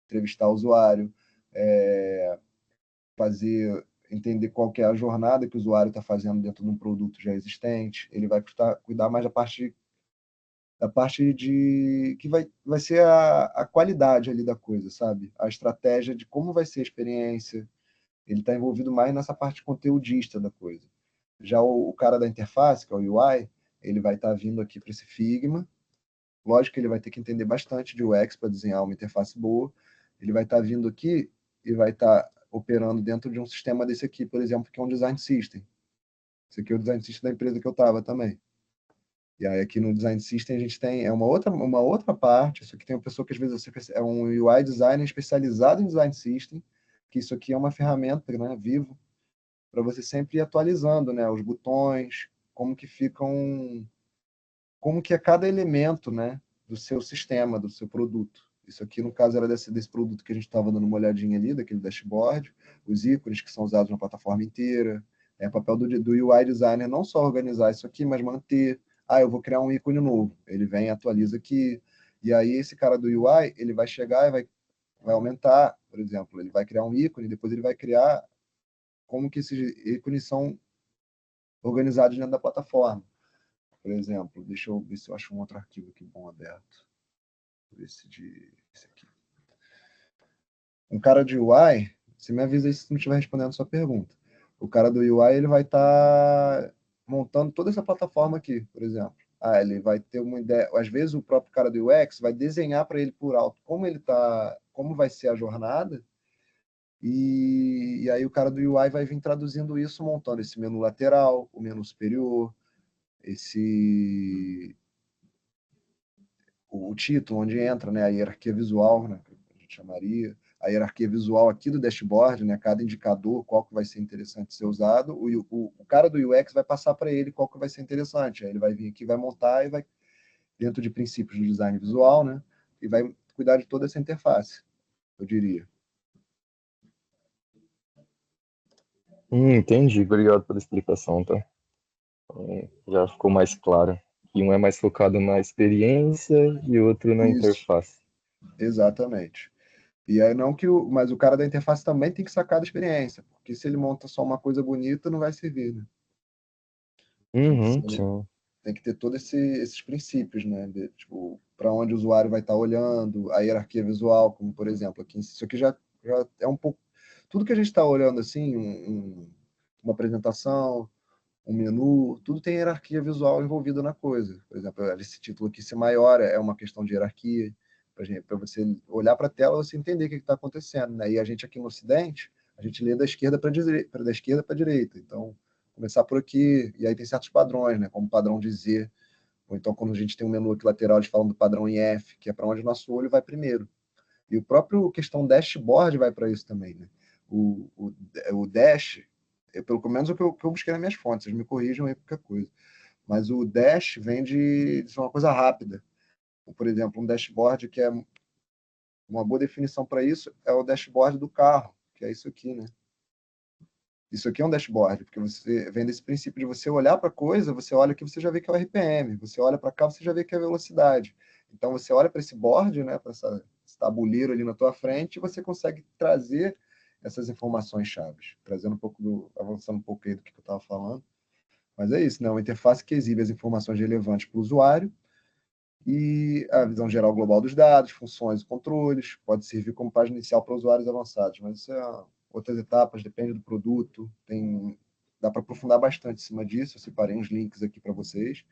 entrevistar o usuário, entender qual que é a jornada que o usuário está fazendo dentro de um produto já existente. Ele vai cuidar mais da parte de que vai ser a qualidade ali da coisa, sabe? A estratégia de como vai ser a experiência. Ele está envolvido mais nessa parte conteudista da coisa. Já o cara da interface, que é o UI, ele vai estar vindo aqui para esse Figma. Lógico que ele vai ter que entender bastante de UX para desenhar uma interface boa. Ele vai estar vindo aqui e vai estar operando dentro de um sistema desse aqui, por exemplo, que é um design system. Esse aqui é o design system da empresa que eu estava também. E aí aqui no design system a gente tem uma outra parte. Isso aqui tem uma pessoa que às vezes é um UI designer especializado em design system, que isso aqui é uma ferramenta, né, vivo, para você sempre ir atualizando, né, os botões, como que é cada elemento, né, do seu sistema, do seu produto. Isso aqui, no caso, era desse produto que a gente estava dando uma olhadinha ali, daquele dashboard, os ícones que são usados na plataforma inteira. É papel do UI designer não só organizar isso aqui, mas manter. Ah, eu vou criar um ícone novo. Ele vem e atualiza aqui. E aí esse cara do UI, ele vai chegar e vai aumentar, por exemplo, ele vai criar um ícone, depois ele vai criar como que esses ícones são organizados dentro da plataforma. Por exemplo, deixa eu ver se eu acho um outro arquivo aqui bom aberto. Esse aqui. Um cara de UI, você me avisa aí se não estiver respondendo a sua pergunta. O cara do UI, ele vai estar montando toda essa plataforma aqui, por exemplo. Ah, ele vai ter uma ideia. Às vezes o próprio cara do UX vai desenhar para ele por alto como vai ser a jornada. E aí o cara do UI vai vir traduzindo isso, montando esse menu lateral, o menu superior, o título, onde entra, né, a hierarquia visual, né, que a gente chamaria, a hierarquia visual aqui do dashboard, né, cada indicador, qual que vai ser interessante ser usado, o cara do UX vai passar para ele qual que vai ser interessante, aí ele vai vir aqui, vai montar e vai, dentro de princípios do design visual, né, e vai cuidar de toda essa interface, eu diria. Entendi, obrigado pela explicação, tá? Já ficou mais claro. Que um é mais focado na experiência e outro na Isso, interface. exatamente. E aí não mas o cara da interface também tem que sacar da experiência, porque se ele monta só uma coisa bonita, não vai servir, né? Tem que Uhum, ser, sim. tem que ter todos esses princípios, né? Tipo, para onde o usuário vai estar olhando, a hierarquia visual, como por exemplo, aqui, isso aqui já é um pouco. Tudo que a gente está olhando assim, uma apresentação, um menu, tudo tem hierarquia visual envolvida na coisa. Por exemplo, esse título aqui ser maior é uma questão de hierarquia, para você olhar para a tela e você entender o que está acontecendo, né? E a gente aqui no Ocidente, a gente lê da esquerda para da esquerda para a direita. Então, começar por aqui, e aí tem certos padrões, né? Como o padrão de Z, ou então quando a gente tem um menu aqui lateral, eles falam do padrão em F, que é para onde o nosso olho vai primeiro. E o próprio questão dashboard vai para isso também, né? O dash, pelo menos o que eu busquei nas minhas fontes, vocês me corrijam aí qualquer coisa. Mas o dash vem de ser uma coisa rápida. Por exemplo, um dashboard que é uma boa definição para isso é o dashboard do carro, que é isso aqui, né? Isso aqui é um dashboard, porque você vem desse princípio de você olhar para a coisa, você olha aqui, você já vê que é o RPM, você olha para cá, você já vê que é a velocidade. Então você olha para esse board, né, para esse tabuleiro ali na tua frente, e você consegue trazer essas informações chaves, avançando um pouco aí do que eu estava falando. Mas é isso, né? Uma interface que exibe as informações relevantes para o usuário e a visão geral global dos dados, funções e controles, pode servir como página inicial para usuários avançados, mas isso é outras etapas, depende do produto, dá para aprofundar bastante em cima disso, eu separei uns links aqui para vocês,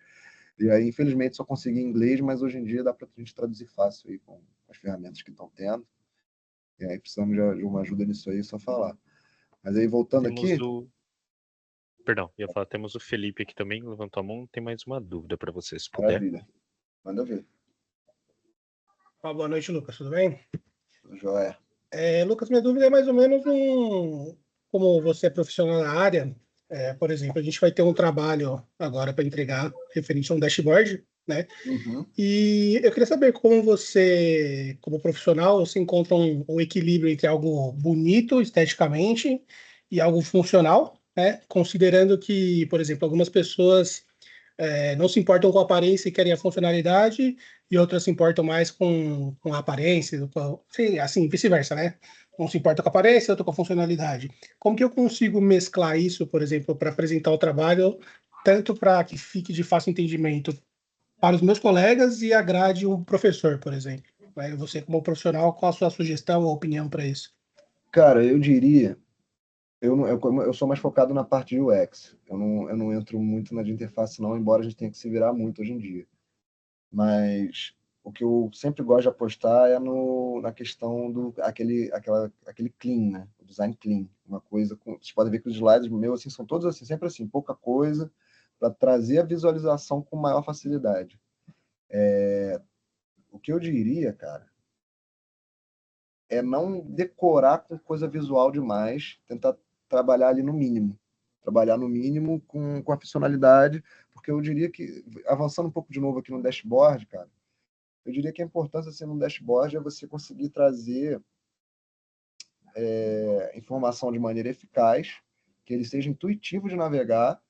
e aí infelizmente só consegui em inglês, mas hoje em dia dá para a gente traduzir fácil aí com as ferramentas que estão tendo, e aí precisamos de uma ajuda nisso aí, é só falar. Mas aí voltando Temos aqui... Perdão, ia falar, temos o Felipe aqui também, levantou a mão, tem mais uma dúvida para você, se puder. Maravilha, manda ver. Boa noite, Lucas, tudo bem? Joia. Lucas, minha dúvida é mais ou menos como você é profissional na área, por exemplo, a gente vai ter um trabalho agora para entregar referente a um dashboard, né? Uhum. E eu queria saber como você, como profissional, você encontra um equilíbrio entre algo bonito esteticamente e algo funcional, né? Considerando que, por exemplo, algumas pessoas não se importam com a aparência e querem a funcionalidade, e outras se importam mais com a aparência, sim, assim, vice-versa, né? Um se importa com a aparência, outro com a funcionalidade. Como que eu consigo mesclar isso, por exemplo, para apresentar o trabalho, tanto para que fique de fácil entendimento para os meus colegas e agrade um professor, por exemplo? Você, como profissional, qual a sua sugestão ou opinião para isso? Cara, eu diria, eu sou mais focado na parte de UX. Eu não entro muito na de interface, não, embora a gente tenha que se virar muito hoje em dia. Mas o que eu sempre gosto de apostar é na questão do aquele clean, né? O design clean. Uma coisa com, vocês podem ver que os slides meus assim, são todos assim, sempre assim, pouca coisa, para trazer a visualização com maior facilidade. O que eu diria, cara, é não decorar com coisa visual demais, tentar trabalhar ali no mínimo. Trabalhar no mínimo com a funcionalidade, porque eu diria que, avançando um pouco de novo aqui no dashboard, cara, eu diria que a importância assim, no dashboard é você conseguir trazer informação de maneira eficaz, que ele seja intuitivo de navegar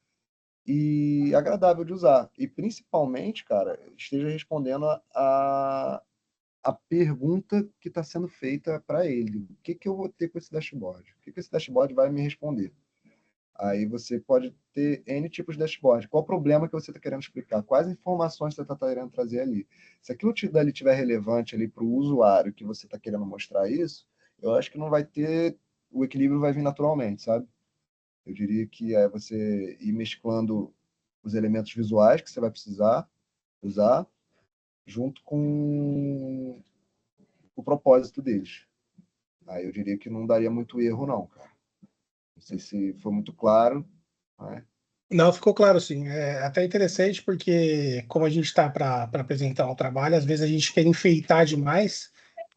e agradável de usar. E principalmente, cara, esteja respondendo a pergunta que está sendo feita para ele. O que, que eu vou ter com esse dashboard? O que, que esse dashboard vai me responder? Aí você pode ter N tipos de dashboard. Qual o problema que você está querendo explicar? Quais informações você está querendo trazer ali? Se aquilo dali tiver relevante ali para o usuário que você está querendo mostrar isso, eu acho que não vai ter, o equilíbrio vai vir naturalmente, sabe? Eu diria que é você ir mesclando os elementos visuais que você vai precisar usar, junto com o propósito deles. Aí eu diria que não daria muito erro, não, cara. Não sei se foi muito claro, né? Não, ficou claro, sim. É até interessante porque, como a gente está para apresentar um trabalho, às vezes a gente quer enfeitar demais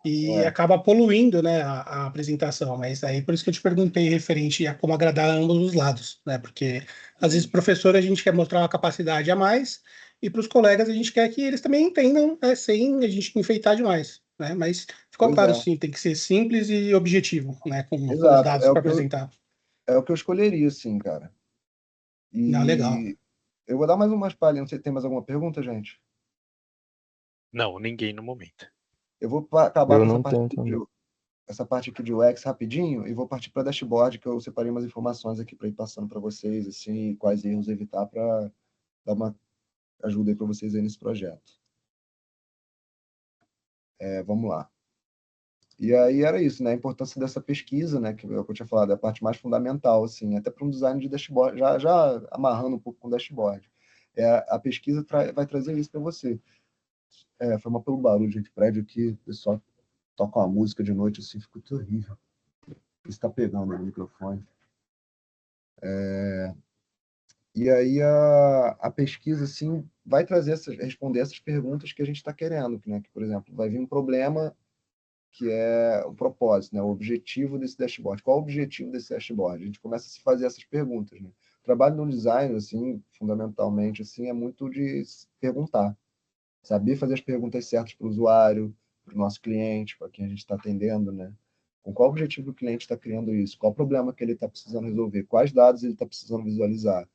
e É, acaba poluindo, né, a apresentação. Mas aí por isso que eu te perguntei referente a como agradar ambos os lados, né? Porque às vezes, professor, a gente quer mostrar uma capacidade a mais e para os colegas a gente quer que eles também entendam, né, sem a gente enfeitar demais, né? Mas ficou pois claro, é, sim, tem que ser simples e objetivo, né, com os exato. dados para apresentar. É o que eu escolheria, sim, cara. Não, legal. E eu vou dar mais umas palhinhas. Não sei se tem mais alguma pergunta, gente. Não, ninguém no momento. Eu vou acabar Eu com essa não parte tenho aqui também. essa parte aqui de UX rapidinho e vou partir para dashboard, que eu separei umas informações aqui para ir passando para vocês, assim, quais erros evitar para dar uma ajuda aí para vocês aí nesse projeto. Vamos lá. E aí era isso, né? A importância dessa pesquisa, né? Que eu tinha falado, é a parte mais fundamental, assim, até para um design de dashboard, já amarrando um pouco com o dashboard. A pesquisa vai trazer isso para você. Foi mal pelo barulho, gente. Prédio aqui, o pessoal toca uma música de noite, assim, fica terrível. Está pegando no microfone. E aí a pesquisa, assim, vai trazer responder essas perguntas que a gente está querendo, né? Que, por exemplo, vai vir um problema que é o propósito, né? O objetivo desse dashboard. Qual o objetivo desse dashboard? A gente começa a se fazer essas perguntas, né? O trabalho no design, assim, fundamentalmente, assim, é muito de perguntar, saber fazer as perguntas certas para o usuário, para o nosso cliente, para quem a gente está atendendo, né? Com qual objetivo o cliente está criando isso? Qual o problema que ele está precisando resolver? Quais dados ele está precisando visualizar?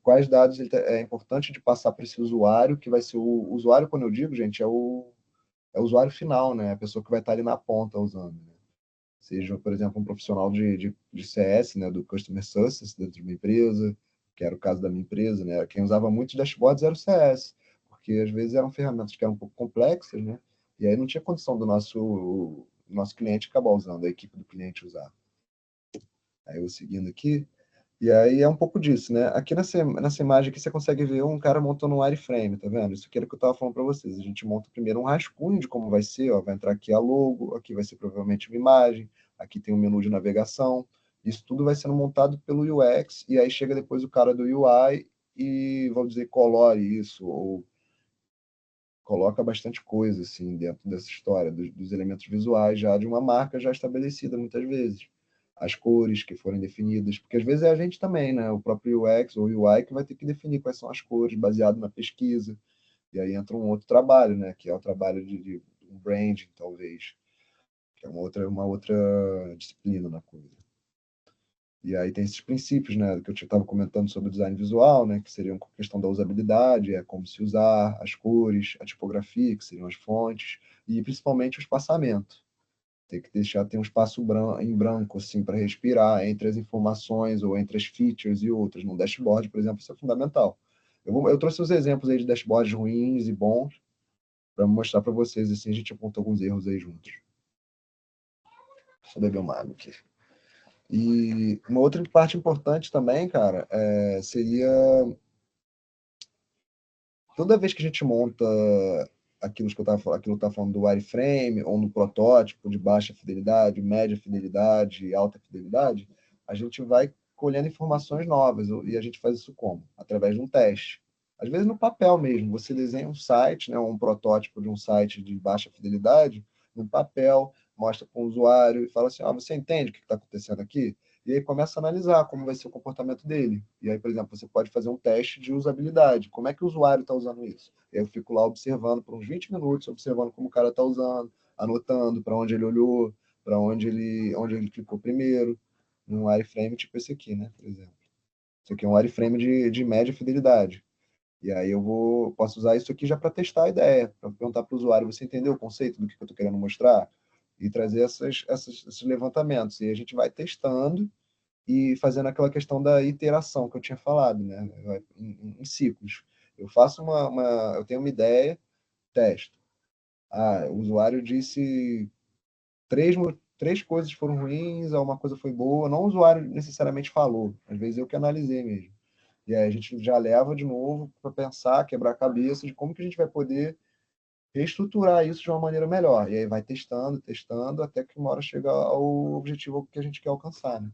Quais dados é importante de passar para esse usuário, que vai ser o usuário, quando eu digo, gente, é o usuário final, né? A pessoa que vai estar ali na ponta usando, né? Seja, por exemplo, um profissional de CS, né? Do Customer Success dentro de uma empresa, que era o caso da minha empresa, né? Quem usava muitos dashboards era o CS, porque às vezes eram ferramentas que eram um pouco complexas, né? E aí não tinha condição do nosso cliente acabar usando, a equipe do cliente usar. Aí eu seguindo aqui, e aí é um pouco disso, né? Aqui nessa imagem aqui você consegue ver um cara montando um wireframe, tá vendo? Isso aqui era o que eu estava falando para vocês. A gente monta primeiro um rascunho de como vai ser, ó. Vai entrar aqui a logo, aqui vai ser provavelmente uma imagem, aqui tem um menu de navegação. Isso tudo vai sendo montado pelo UX, e aí chega depois o cara do UI e, vamos dizer, colore isso, ou coloca bastante coisa, assim, dentro dessa história, dos elementos visuais já de uma marca já estabelecida, muitas vezes as cores que forem definidas, porque às vezes é a gente também, né? O próprio UX ou UI que vai ter que definir quais são as cores, baseado na pesquisa. E aí entra um outro trabalho, né? Que é o trabalho de um branding, talvez, que é uma outra disciplina na coisa. E aí tem esses princípios, né, que eu estava comentando sobre o design visual, né, que seriam a questão da usabilidade, como se usar, as cores, a tipografia, que seriam as fontes, e principalmente o espaçamento. Tem que deixar ter um espaço em branco assim para respirar entre as informações ou entre as features e outras. No dashboard, por exemplo, isso é fundamental. Eu trouxe os exemplos aí de dashboards ruins e bons para mostrar para vocês, assim, a gente apontou alguns erros aí juntos. Só beber uma água aqui. E uma outra parte importante também, cara, seria toda vez que a gente monta aquilo que eu estava falando do wireframe, ou no protótipo de baixa fidelidade, média fidelidade, alta fidelidade, a gente vai colhendo informações novas, e a gente faz isso como? Através de um teste. Às vezes no papel mesmo, você desenha um site, né, um protótipo de um site de baixa fidelidade, no papel, mostra para o usuário e fala assim, você entende o que está acontecendo aqui? E aí começa a analisar como vai ser o comportamento dele. E aí, por exemplo, você pode fazer um teste de usabilidade. Como é que o usuário está usando isso? E aí eu fico lá observando por uns 20 minutos, observando como o cara está usando, anotando para onde ele olhou, para onde ele clicou primeiro, num wireframe tipo esse aqui, né, por exemplo. Isso aqui é um wireframe de média fidelidade. E aí posso usar isso aqui já para testar a ideia, para perguntar para o usuário, você entendeu o conceito do que eu estou querendo mostrar? E trazer esses levantamentos. E a gente vai testando e fazendo aquela questão da iteração que eu tinha falado, né? Em ciclos. Eu tenho uma ideia, testo. O usuário disse três, três coisas foram ruins, uma coisa foi boa. Não o usuário necessariamente falou, às vezes eu que analisei mesmo. E aí a gente já leva de novo para pensar, quebrar a cabeça de como que a gente vai poder reestruturar isso de uma maneira melhor. E aí vai testando, testando, até que uma hora chega ao objetivo que a gente quer alcançar, né?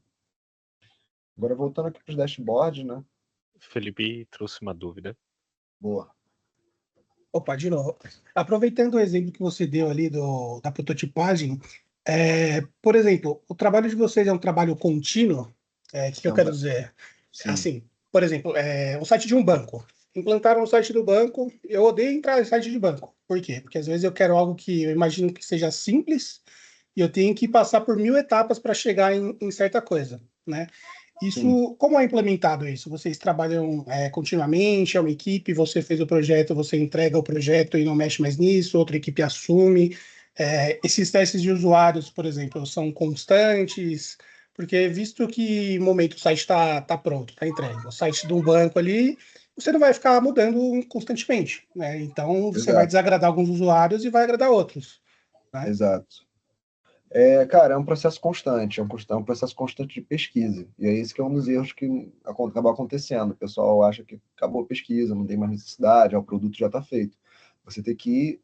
Agora, voltando aqui para os dashboards, né? Felipe trouxe uma dúvida. Boa. Opa, de novo. Aproveitando o exemplo que você deu ali da prototipagem, por exemplo, o trabalho de vocês é um trabalho contínuo? O que eu quero dizer? Sim. Assim, por exemplo, o site de um banco. Implantaram o site do banco, eu odeio entrar em site de banco. Por quê? Porque às vezes eu quero algo que eu imagino que seja simples e eu tenho que passar por 1000 etapas para chegar em certa coisa, né? Isso, Sim. como é implementado isso? Vocês trabalham continuamente, é uma equipe, você fez o projeto, você entrega o projeto e não mexe mais nisso, outra equipe assume. Esses testes de usuários, por exemplo, são constantes, porque visto que no momento o site está pronto, está entregue, o site de um banco ali, você não vai ficar mudando constantemente, né? Então você vai Exato, desagradar alguns usuários e vai agradar outros, né? exato. Cara, é um processo constante, é um processo constante de pesquisa. E é isso que é um dos erros que acaba acontecendo. O pessoal acha que acabou a pesquisa, não tem mais necessidade, o produto já está feito. Você tem que ir,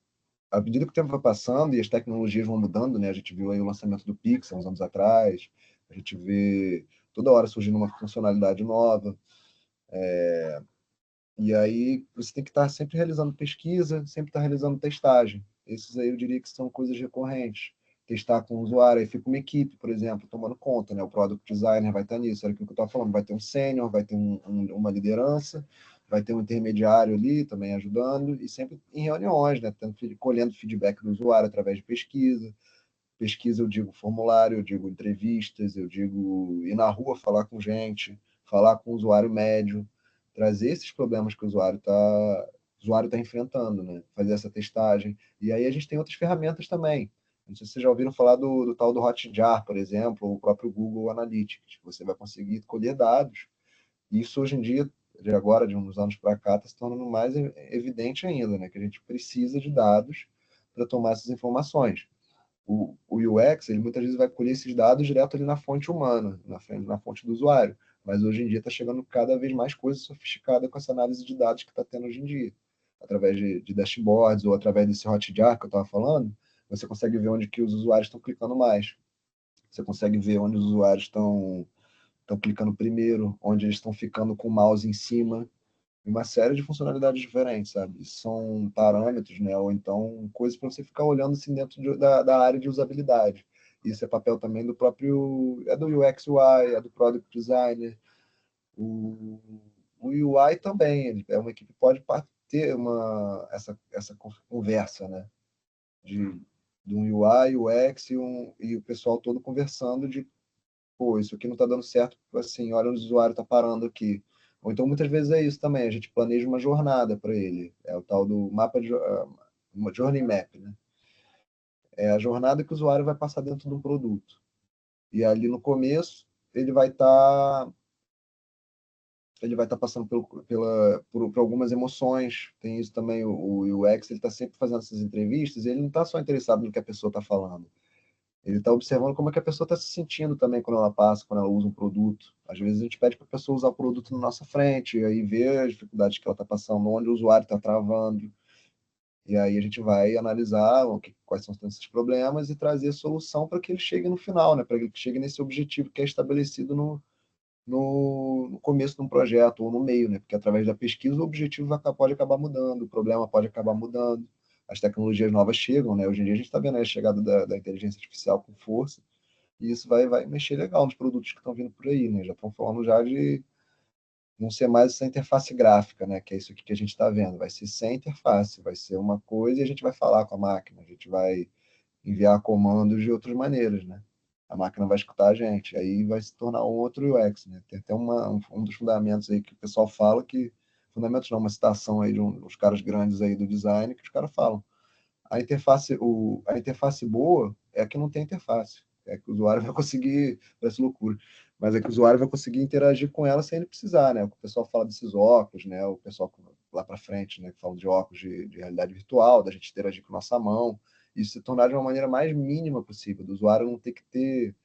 à medida que o tempo vai passando e as tecnologias vão mudando, né? A gente viu aí o lançamento do Pix há uns anos atrás, a gente vê toda hora surgindo uma funcionalidade nova. E aí você tem que estar sempre realizando pesquisa, sempre estar realizando testagem. Esses aí eu diria que são coisas recorrentes. Testar com o usuário, aí fica uma equipe, por exemplo, tomando conta, né? O product designer vai estar nisso, era aquilo que eu estava falando, vai ter um sênior, vai ter uma liderança, vai ter um intermediário ali também ajudando, e sempre em reuniões, né? Colhendo feedback do usuário através de pesquisa. Pesquisa, eu digo formulário, eu digo entrevistas, eu digo ir na rua falar com gente, falar com o usuário médio, trazer esses problemas que o usuário tá enfrentando, né? Fazer essa testagem. E aí a gente tem outras ferramentas também. Não sei se vocês já ouviram falar do tal do Hotjar, por exemplo, ou o próprio Google Analytics. Você vai conseguir colher dados. E isso hoje em dia, de agora, de uns anos para cá, está se tornando mais evidente ainda, né? Que a gente precisa de dados para tomar essas informações. O UX, ele muitas vezes vai colher esses dados direto ali na fonte humana, na fonte do usuário. Mas hoje em dia está chegando cada vez mais coisa sofisticada com essa análise de dados que está tendo hoje em dia. Através de dashboards ou através desse Hotjar que eu estava falando, você consegue ver onde que os usuários estão clicando mais. Você consegue ver onde os usuários estão clicando primeiro, onde eles estão ficando com o mouse em cima, uma série de funcionalidades diferentes, sabe? São parâmetros, né? Ou então coisas para você ficar olhando assim dentro da área de usabilidade. Isso é papel também do próprio, do UX UI, é do Product Designer. O, o UI também, é uma equipe que pode ter essa conversa, né? De um UI, UX e o pessoal todo conversando de pô, isso aqui não está dando certo, assim, olha onde o usuário está parando aqui. Ou então, muitas vezes é isso também, a gente planeja uma jornada para ele, é o tal do mapa de uma journey map, né? É a jornada que o usuário vai passar dentro de um produto. E ali no começo, ele vai estar passando por algumas emoções. Tem isso também, o UX, ele está sempre fazendo essas entrevistas, e ele não está só interessado no que a pessoa está falando. Ele está observando como é que a pessoa está se sentindo também quando ela passa, quando ela usa um produto. Às vezes a gente pede para a pessoa usar o produto na nossa frente, e aí ver as dificuldades que ela está passando, onde o usuário está travando. E aí a gente vai analisar quais são esses problemas e trazer solução para que ele chegue no final, né? Para que ele chegue nesse objetivo que é estabelecido no começo de um projeto ou no meio, né? Porque através da pesquisa o objetivo pode acabar mudando, o problema pode acabar mudando, as tecnologias novas chegam, né? Hoje em dia a gente está vendo a chegada da inteligência artificial com força, e isso vai mexer legal nos produtos que estão vindo por aí, né? Já estão falando já de não ser mais essa interface gráfica, né? Que é isso aqui que a gente está vendo. Vai ser sem interface, vai ser uma coisa e a gente vai falar com a máquina, a gente vai enviar comandos de outras maneiras, né? A máquina vai escutar a gente, aí vai se tornar um outro UX, né? Tem até um dos fundamentos aí que o pessoal fala que, fundamentos não, uma citação aí de uns caras grandes aí do design, que os caras falam, a interface boa é a que não tem interface, é que o usuário vai conseguir, parece loucura, mas é que o usuário vai conseguir interagir com ela sem ele precisar, né? O pessoal fala desses óculos, né? O pessoal lá para frente, né? Que fala de óculos de realidade virtual, da gente interagir com nossa mão, isso se tornar de uma maneira mais mínima possível, do usuário não ter que ter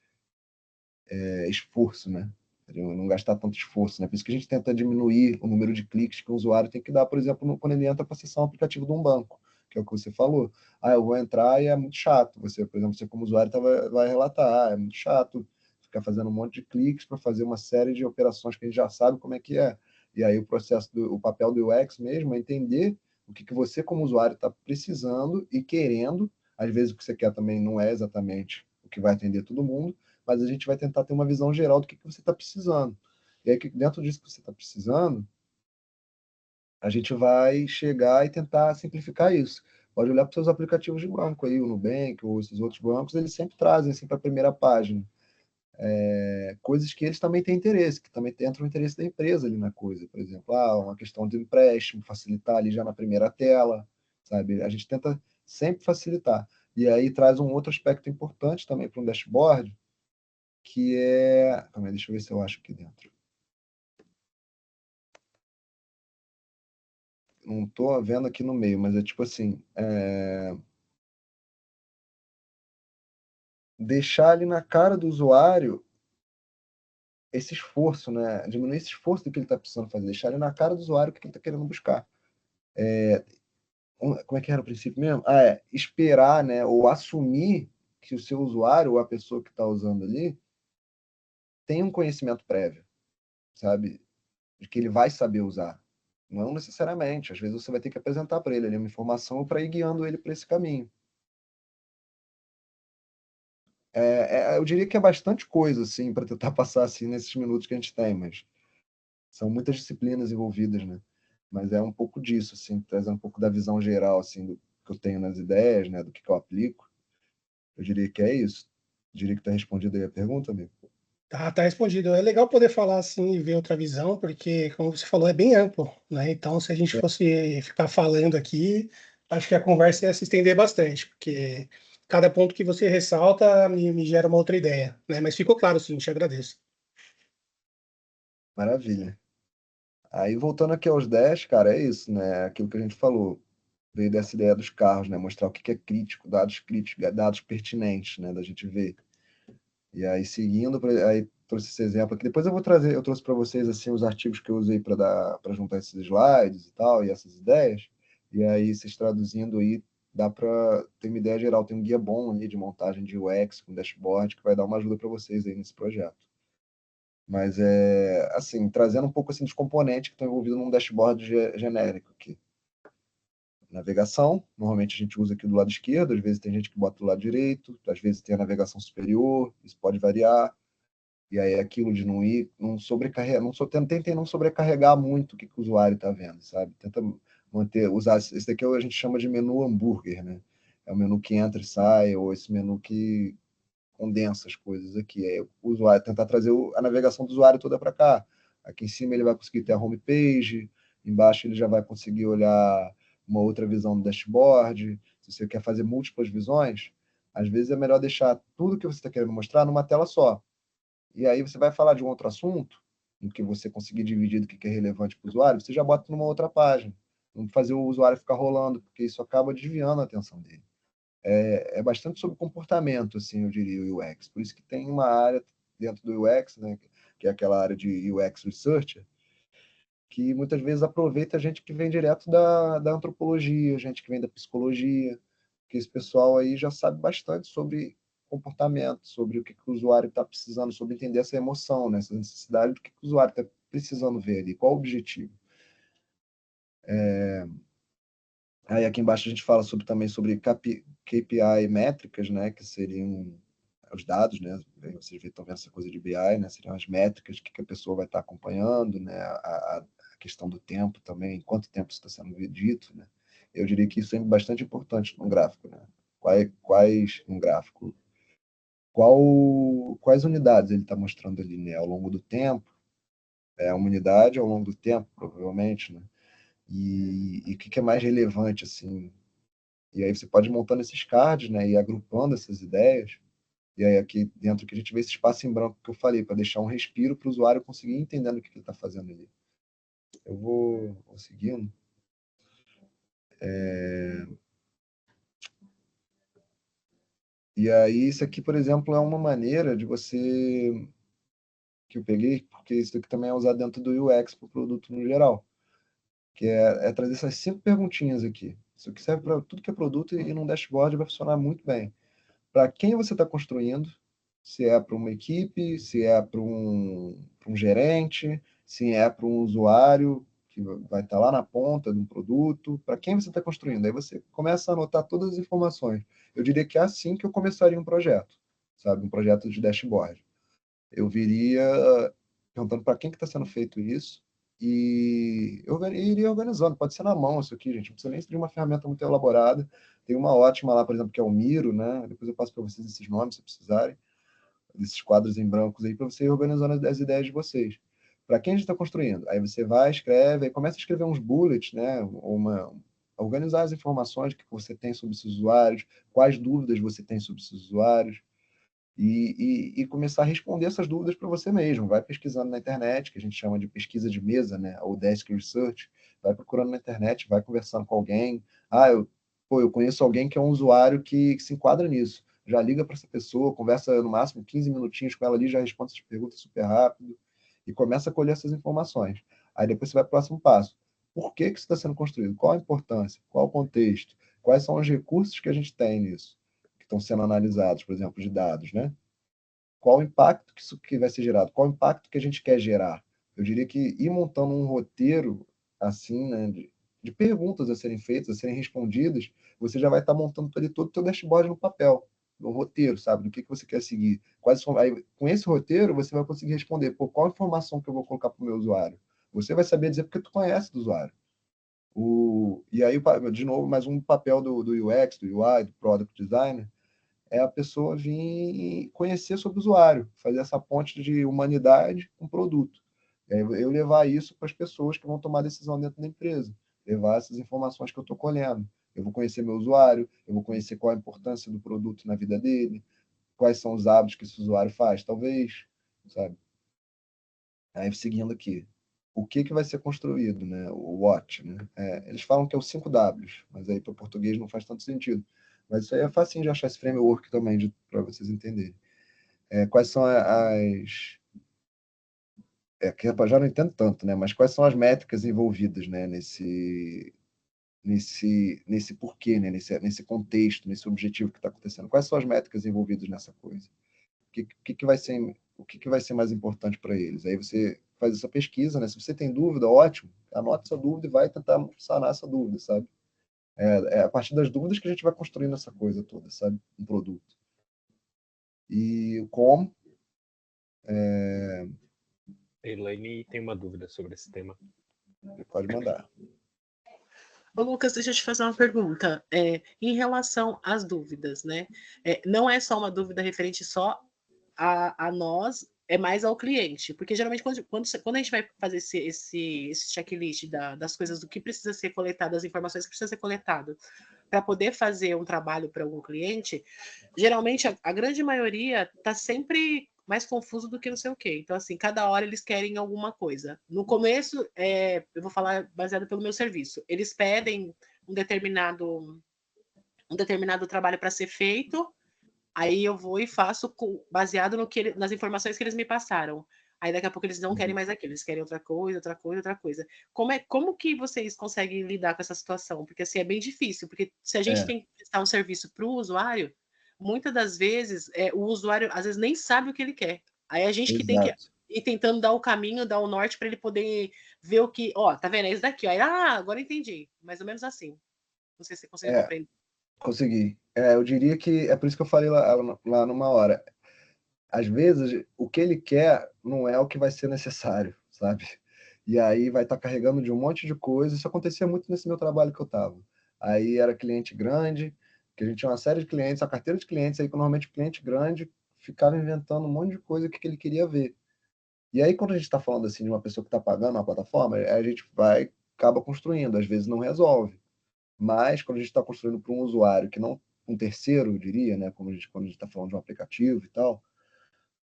esforço, né? Não gastar tanto esforço, né? Por isso que a gente tenta diminuir o número de cliques que o usuário tem que dar, por exemplo, quando ele entra para acessar um aplicativo de um banco, que é o que você falou. Ah, eu vou entrar e é muito chato. Você, por exemplo, você como usuário vai relatar, é muito chato ficar fazendo um monte de cliques para fazer uma série de operações que a gente já sabe como é que é. E aí o papel do UX mesmo é entender o que você como usuário está precisando e querendo. Às vezes o que você quer também não é exatamente o que vai atender todo mundo, mas a gente vai tentar ter uma visão geral do que você está precisando. E aí, dentro disso que você está precisando, a gente vai chegar e tentar simplificar isso. Pode olhar para os seus aplicativos de banco aí, o Nubank ou esses outros bancos, eles sempre trazem assim, para a primeira página coisas que eles também têm interesse, que também entram o interesse da empresa ali na coisa. Por exemplo, uma questão de empréstimo, facilitar ali já na primeira tela, sabe? A gente tenta sempre facilitar. E aí traz um outro aspecto importante também para um dashboard, que é. Calma aí, deixa eu ver se eu acho aqui dentro. Não estou vendo aqui no meio, mas é tipo assim: deixar ali na cara do usuário esse esforço, né? Diminuir esse esforço do que ele está precisando fazer, deixar ali na cara do usuário o que ele está querendo buscar. Como é que era o princípio mesmo? Esperar, né? Ou assumir que o seu usuário ou a pessoa que está usando ali tem um conhecimento prévio, sabe? De que ele vai saber usar. Não necessariamente. Às vezes você vai ter que apresentar para ele ali uma informação para ir guiando ele para esse caminho. Eu diria que é bastante coisa, assim, para tentar passar assim nesses minutos que a gente tem, mas são muitas disciplinas envolvidas, né? Mas é um pouco disso, assim, trazer um pouco da visão geral, assim, do que eu tenho nas ideias, né? Do que eu aplico. Eu diria que é isso. Eu diria que está respondida aí a pergunta, amigo. Tá respondido. É legal poder falar assim e ver outra visão, porque, como você falou, é bem amplo, né? Então, se a gente fosse ficar falando aqui, acho que a conversa ia se estender bastante, porque cada ponto que você ressalta me gera uma outra ideia, né? Mas ficou claro, sim, te agradeço. Maravilha. Aí, voltando aqui aos 10, cara, é isso, né? Aquilo que a gente falou. Veio dessa ideia dos carros, né? Mostrar o que é críticos, dados pertinentes, né? Da gente ver. E aí, seguindo, aí trouxe esse exemplo aqui. Depois eu trouxe para vocês assim os artigos que eu usei para juntar esses slides e tal, e essas ideias. E aí, vocês traduzindo aí, dá para ter uma ideia geral. Tem um guia bom ali de montagem de UX com dashboard que vai dar uma ajuda para vocês aí nesse projeto. Mas assim, trazendo um pouco assim dos componentes que estão envolvidos num dashboard genérico aqui. Navegação, normalmente a gente usa aqui do lado esquerdo, às vezes tem gente que bota do lado direito, às vezes tem a navegação superior, isso pode variar. E aí aquilo de não ir, não sobrecarregar, tentem não sobrecarregar muito o que o usuário está vendo, sabe? Tenta usar, esse daqui a gente chama de menu hambúrguer, né? É o menu que entra e sai, ou esse menu que condensa as coisas aqui. É o usuário tentar trazer a navegação do usuário toda para cá. Aqui em cima ele vai conseguir ter a homepage, embaixo ele já vai conseguir olhar uma outra visão do dashboard. Se você quer fazer múltiplas visões, às vezes é melhor deixar tudo que você está querendo mostrar numa tela só. E aí você vai falar de um outro assunto, em que você conseguir dividir do que é relevante para o usuário, você já bota numa outra página. Não fazer o usuário ficar rolando, porque isso acaba desviando a atenção dele. É bastante sobre comportamento, assim, eu diria, o UX. Por isso que tem uma área dentro do UX, né, que é aquela área de UX Researcher, que muitas vezes aproveita a gente que vem direto da antropologia, gente que vem da psicologia, que esse pessoal aí já sabe bastante sobre comportamento, sobre o que o usuário está precisando, sobre entender essa emoção, né, essa necessidade do que o usuário está precisando ver ali, qual o objetivo. Aí aqui embaixo a gente fala também sobre KPI métricas, né, que seriam os dados, né, vocês estão vendo essa coisa de BI, né, seriam as métricas que a pessoa vai estar acompanhando, né, a questão do tempo também, quanto tempo isso está sendo dito, né. Eu diria que isso é bastante importante no gráfico, né. No gráfico, quais unidades ele está mostrando ali, né, ao longo do tempo, uma unidade ao longo do tempo, provavelmente, né, e o que é mais relevante, assim. E aí você pode ir montando esses cards, né, e agrupando essas ideias. E aí aqui dentro que a gente vê esse espaço em branco que eu falei, para deixar um respiro para o usuário conseguir entendendo o que ele está fazendo ali. Eu vou seguindo. E aí isso aqui, por exemplo, é uma maneira de você, que eu peguei, porque isso aqui também é usado dentro do UX para o produto no geral, que é trazer essas 5 perguntinhas aqui. Isso aqui serve para tudo que é produto e num dashboard vai funcionar muito bem. Para quem você está construindo, se é para uma equipe, se é para um gerente, se é para um usuário que vai estar lá na ponta de um produto, para quem você está construindo. Aí você começa a anotar todas as informações. Eu diria que é assim que eu começaria um projeto, sabe? Um projeto de dashboard. Eu viria perguntando para quem que está sendo feito isso e eu iria organizando. Pode ser na mão isso aqui, gente. Não precisa nem de uma ferramenta muito elaborada. Tem uma ótima lá, por exemplo, que é o Miro, né? Depois eu passo para vocês esses nomes, se precisarem, desses quadros em brancos aí, para você ir organizando as ideias de vocês. Para quem a gente está construindo? Aí você vai, escreve, aí começa a escrever uns bullets, né? Organizar as informações que você tem sobre esses usuários, quais dúvidas você tem sobre esses usuários, e começar a responder essas dúvidas para você mesmo. Vai pesquisando na internet, que a gente chama de pesquisa de mesa, né? Ou desk research. Vai procurando na internet, vai conversando com alguém. Eu conheço alguém que é um usuário que se enquadra nisso. Já liga para essa pessoa, conversa no máximo 15 minutinhos com ela ali, já responde essas perguntas super rápido e começa a colher essas informações. Aí depois você vai para o próximo passo. Por que isso está sendo construído? Qual a importância? Qual o contexto? Quais são os recursos que a gente tem nisso? Que estão sendo analisados, por exemplo, de dados, né? Qual o impacto que isso que vai ser gerado? Qual o impacto que a gente quer gerar? Eu diria que ir montando um roteiro assim, né, de perguntas a serem feitas, a serem respondidas, você já vai estar montando ali todo o teu dashboard no papel, no roteiro, sabe? Do que você quer seguir. Aí, com esse roteiro, você vai conseguir responder, qual a informação que eu vou colocar para o meu usuário? Você vai saber dizer porque tu conhece do usuário. E aí, de novo, mais um papel do UX, do UI, do Product Designer, é a pessoa vir conhecer sobre o usuário, fazer essa ponte de humanidade com produto. E aí eu levar isso para as pessoas que vão tomar decisão dentro da empresa, levar essas informações que eu estou colhendo. Eu vou conhecer meu usuário, eu vou conhecer qual a importância do produto na vida dele, quais são os hábitos que esse usuário faz, talvez, sabe? Aí seguindo aqui, o que vai ser construído, né? O what, né? Eles falam que é o 5 Ws, mas aí para o português não faz tanto sentido. Mas isso aí é facinho de achar esse framework também, para vocês entenderem. Quais são que eu já não entendo tanto, né? Mas quais são as métricas envolvidas, né? Nesse porquê, né? Nesse contexto, nesse objetivo que está acontecendo. Quais são as métricas envolvidas nessa coisa? O que vai ser mais importante para eles? Aí você faz essa pesquisa, né? Se você tem dúvida, ótimo, anota essa dúvida e vai tentar sanar essa dúvida, sabe? É a partir das dúvidas que a gente vai construindo essa coisa toda, sabe? Um produto. E como? Elaine tem uma dúvida sobre esse tema. Pode mandar. Ô, Lucas, deixa eu te fazer uma pergunta. Em relação às dúvidas, né? Não é só uma dúvida referente só a nós, é mais ao cliente. Porque geralmente, quando a gente vai fazer esse checklist das coisas do que precisa ser coletado, das informações que precisa ser coletado, para poder fazer um trabalho para algum cliente, geralmente a grande maioria está sempre mais confuso do que não sei o quê. Então, assim, cada hora eles querem alguma coisa. No começo, eu vou falar baseado pelo meu serviço, eles pedem um determinado trabalho para ser feito, aí eu vou e faço baseado nas informações que eles me passaram. Aí daqui a pouco eles não querem mais aquilo, eles querem outra coisa, outra coisa, outra coisa. Como que vocês conseguem lidar com essa situação? Porque assim, é bem difícil, porque se a gente É, tem que prestar um serviço para o usuário, muitas das vezes o usuário às vezes nem sabe o que ele quer. Aí a gente que tem que exato. ir tentando dar o caminho, dar o norte para ele poder ver o que, ó, tá vendo? É isso daqui. Aí, agora entendi. Mais ou menos assim. Não sei se você conseguiu É, compreender. consegui. Eu diria que é por isso que eu falei lá numa hora. Às vezes, o que ele quer não é o que vai ser necessário, sabe? E aí vai estar carregando de um monte de coisa. Isso acontecia muito nesse meu trabalho que eu estava. Aí era cliente grande, que a gente tinha uma série de clientes, a carteira de clientes, aí normalmente o cliente grande ficava inventando um monte de coisa que ele queria ver. E aí, quando a gente está falando assim de uma pessoa que está pagando uma plataforma, a gente acaba construindo, às vezes não resolve. Mas quando a gente está construindo para um usuário que não, um terceiro, eu diria, né, quando a gente está falando de um aplicativo e tal,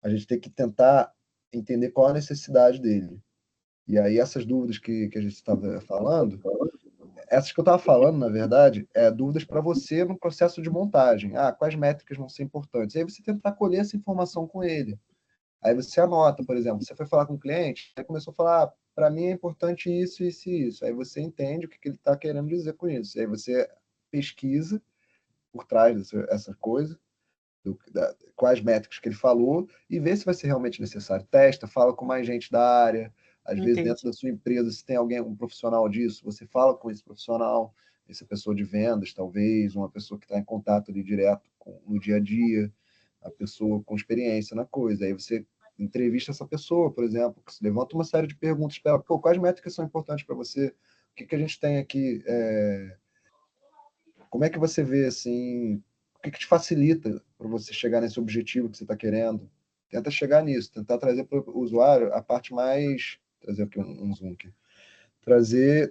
a gente tem que tentar entender qual a necessidade dele. E aí essas dúvidas que a gente estava falando, essas que eu estava falando, na verdade, dúvidas para você no processo de montagem. Quais métricas vão ser importantes? E aí você tentar colher essa informação com ele. Aí você anota, por exemplo, você foi falar com o cliente, aí começou a falar, para mim é importante isso, isso e isso. Aí você entende o que ele está querendo dizer com isso. Aí você pesquisa por trás dessa coisa, quais métricas que ele falou, e vê se vai ser realmente necessário. Testa, fala com mais gente da área. Às vezes, dentro Entendi. da sua empresa, se tem alguém, um profissional disso, você fala com esse profissional, essa pessoa de vendas, talvez, uma pessoa que está em contato ali direto no dia a dia, a pessoa com experiência na coisa. Aí você entrevista essa pessoa, por exemplo, que se levanta uma série de perguntas para ela, quais métricas são importantes para você? O que a gente tem aqui? Como é que você vê assim? O que te facilita para você chegar nesse objetivo que você está querendo? Tenta chegar nisso, tentar trazer para o usuário a parte mais. Trazer aqui um zoom aqui.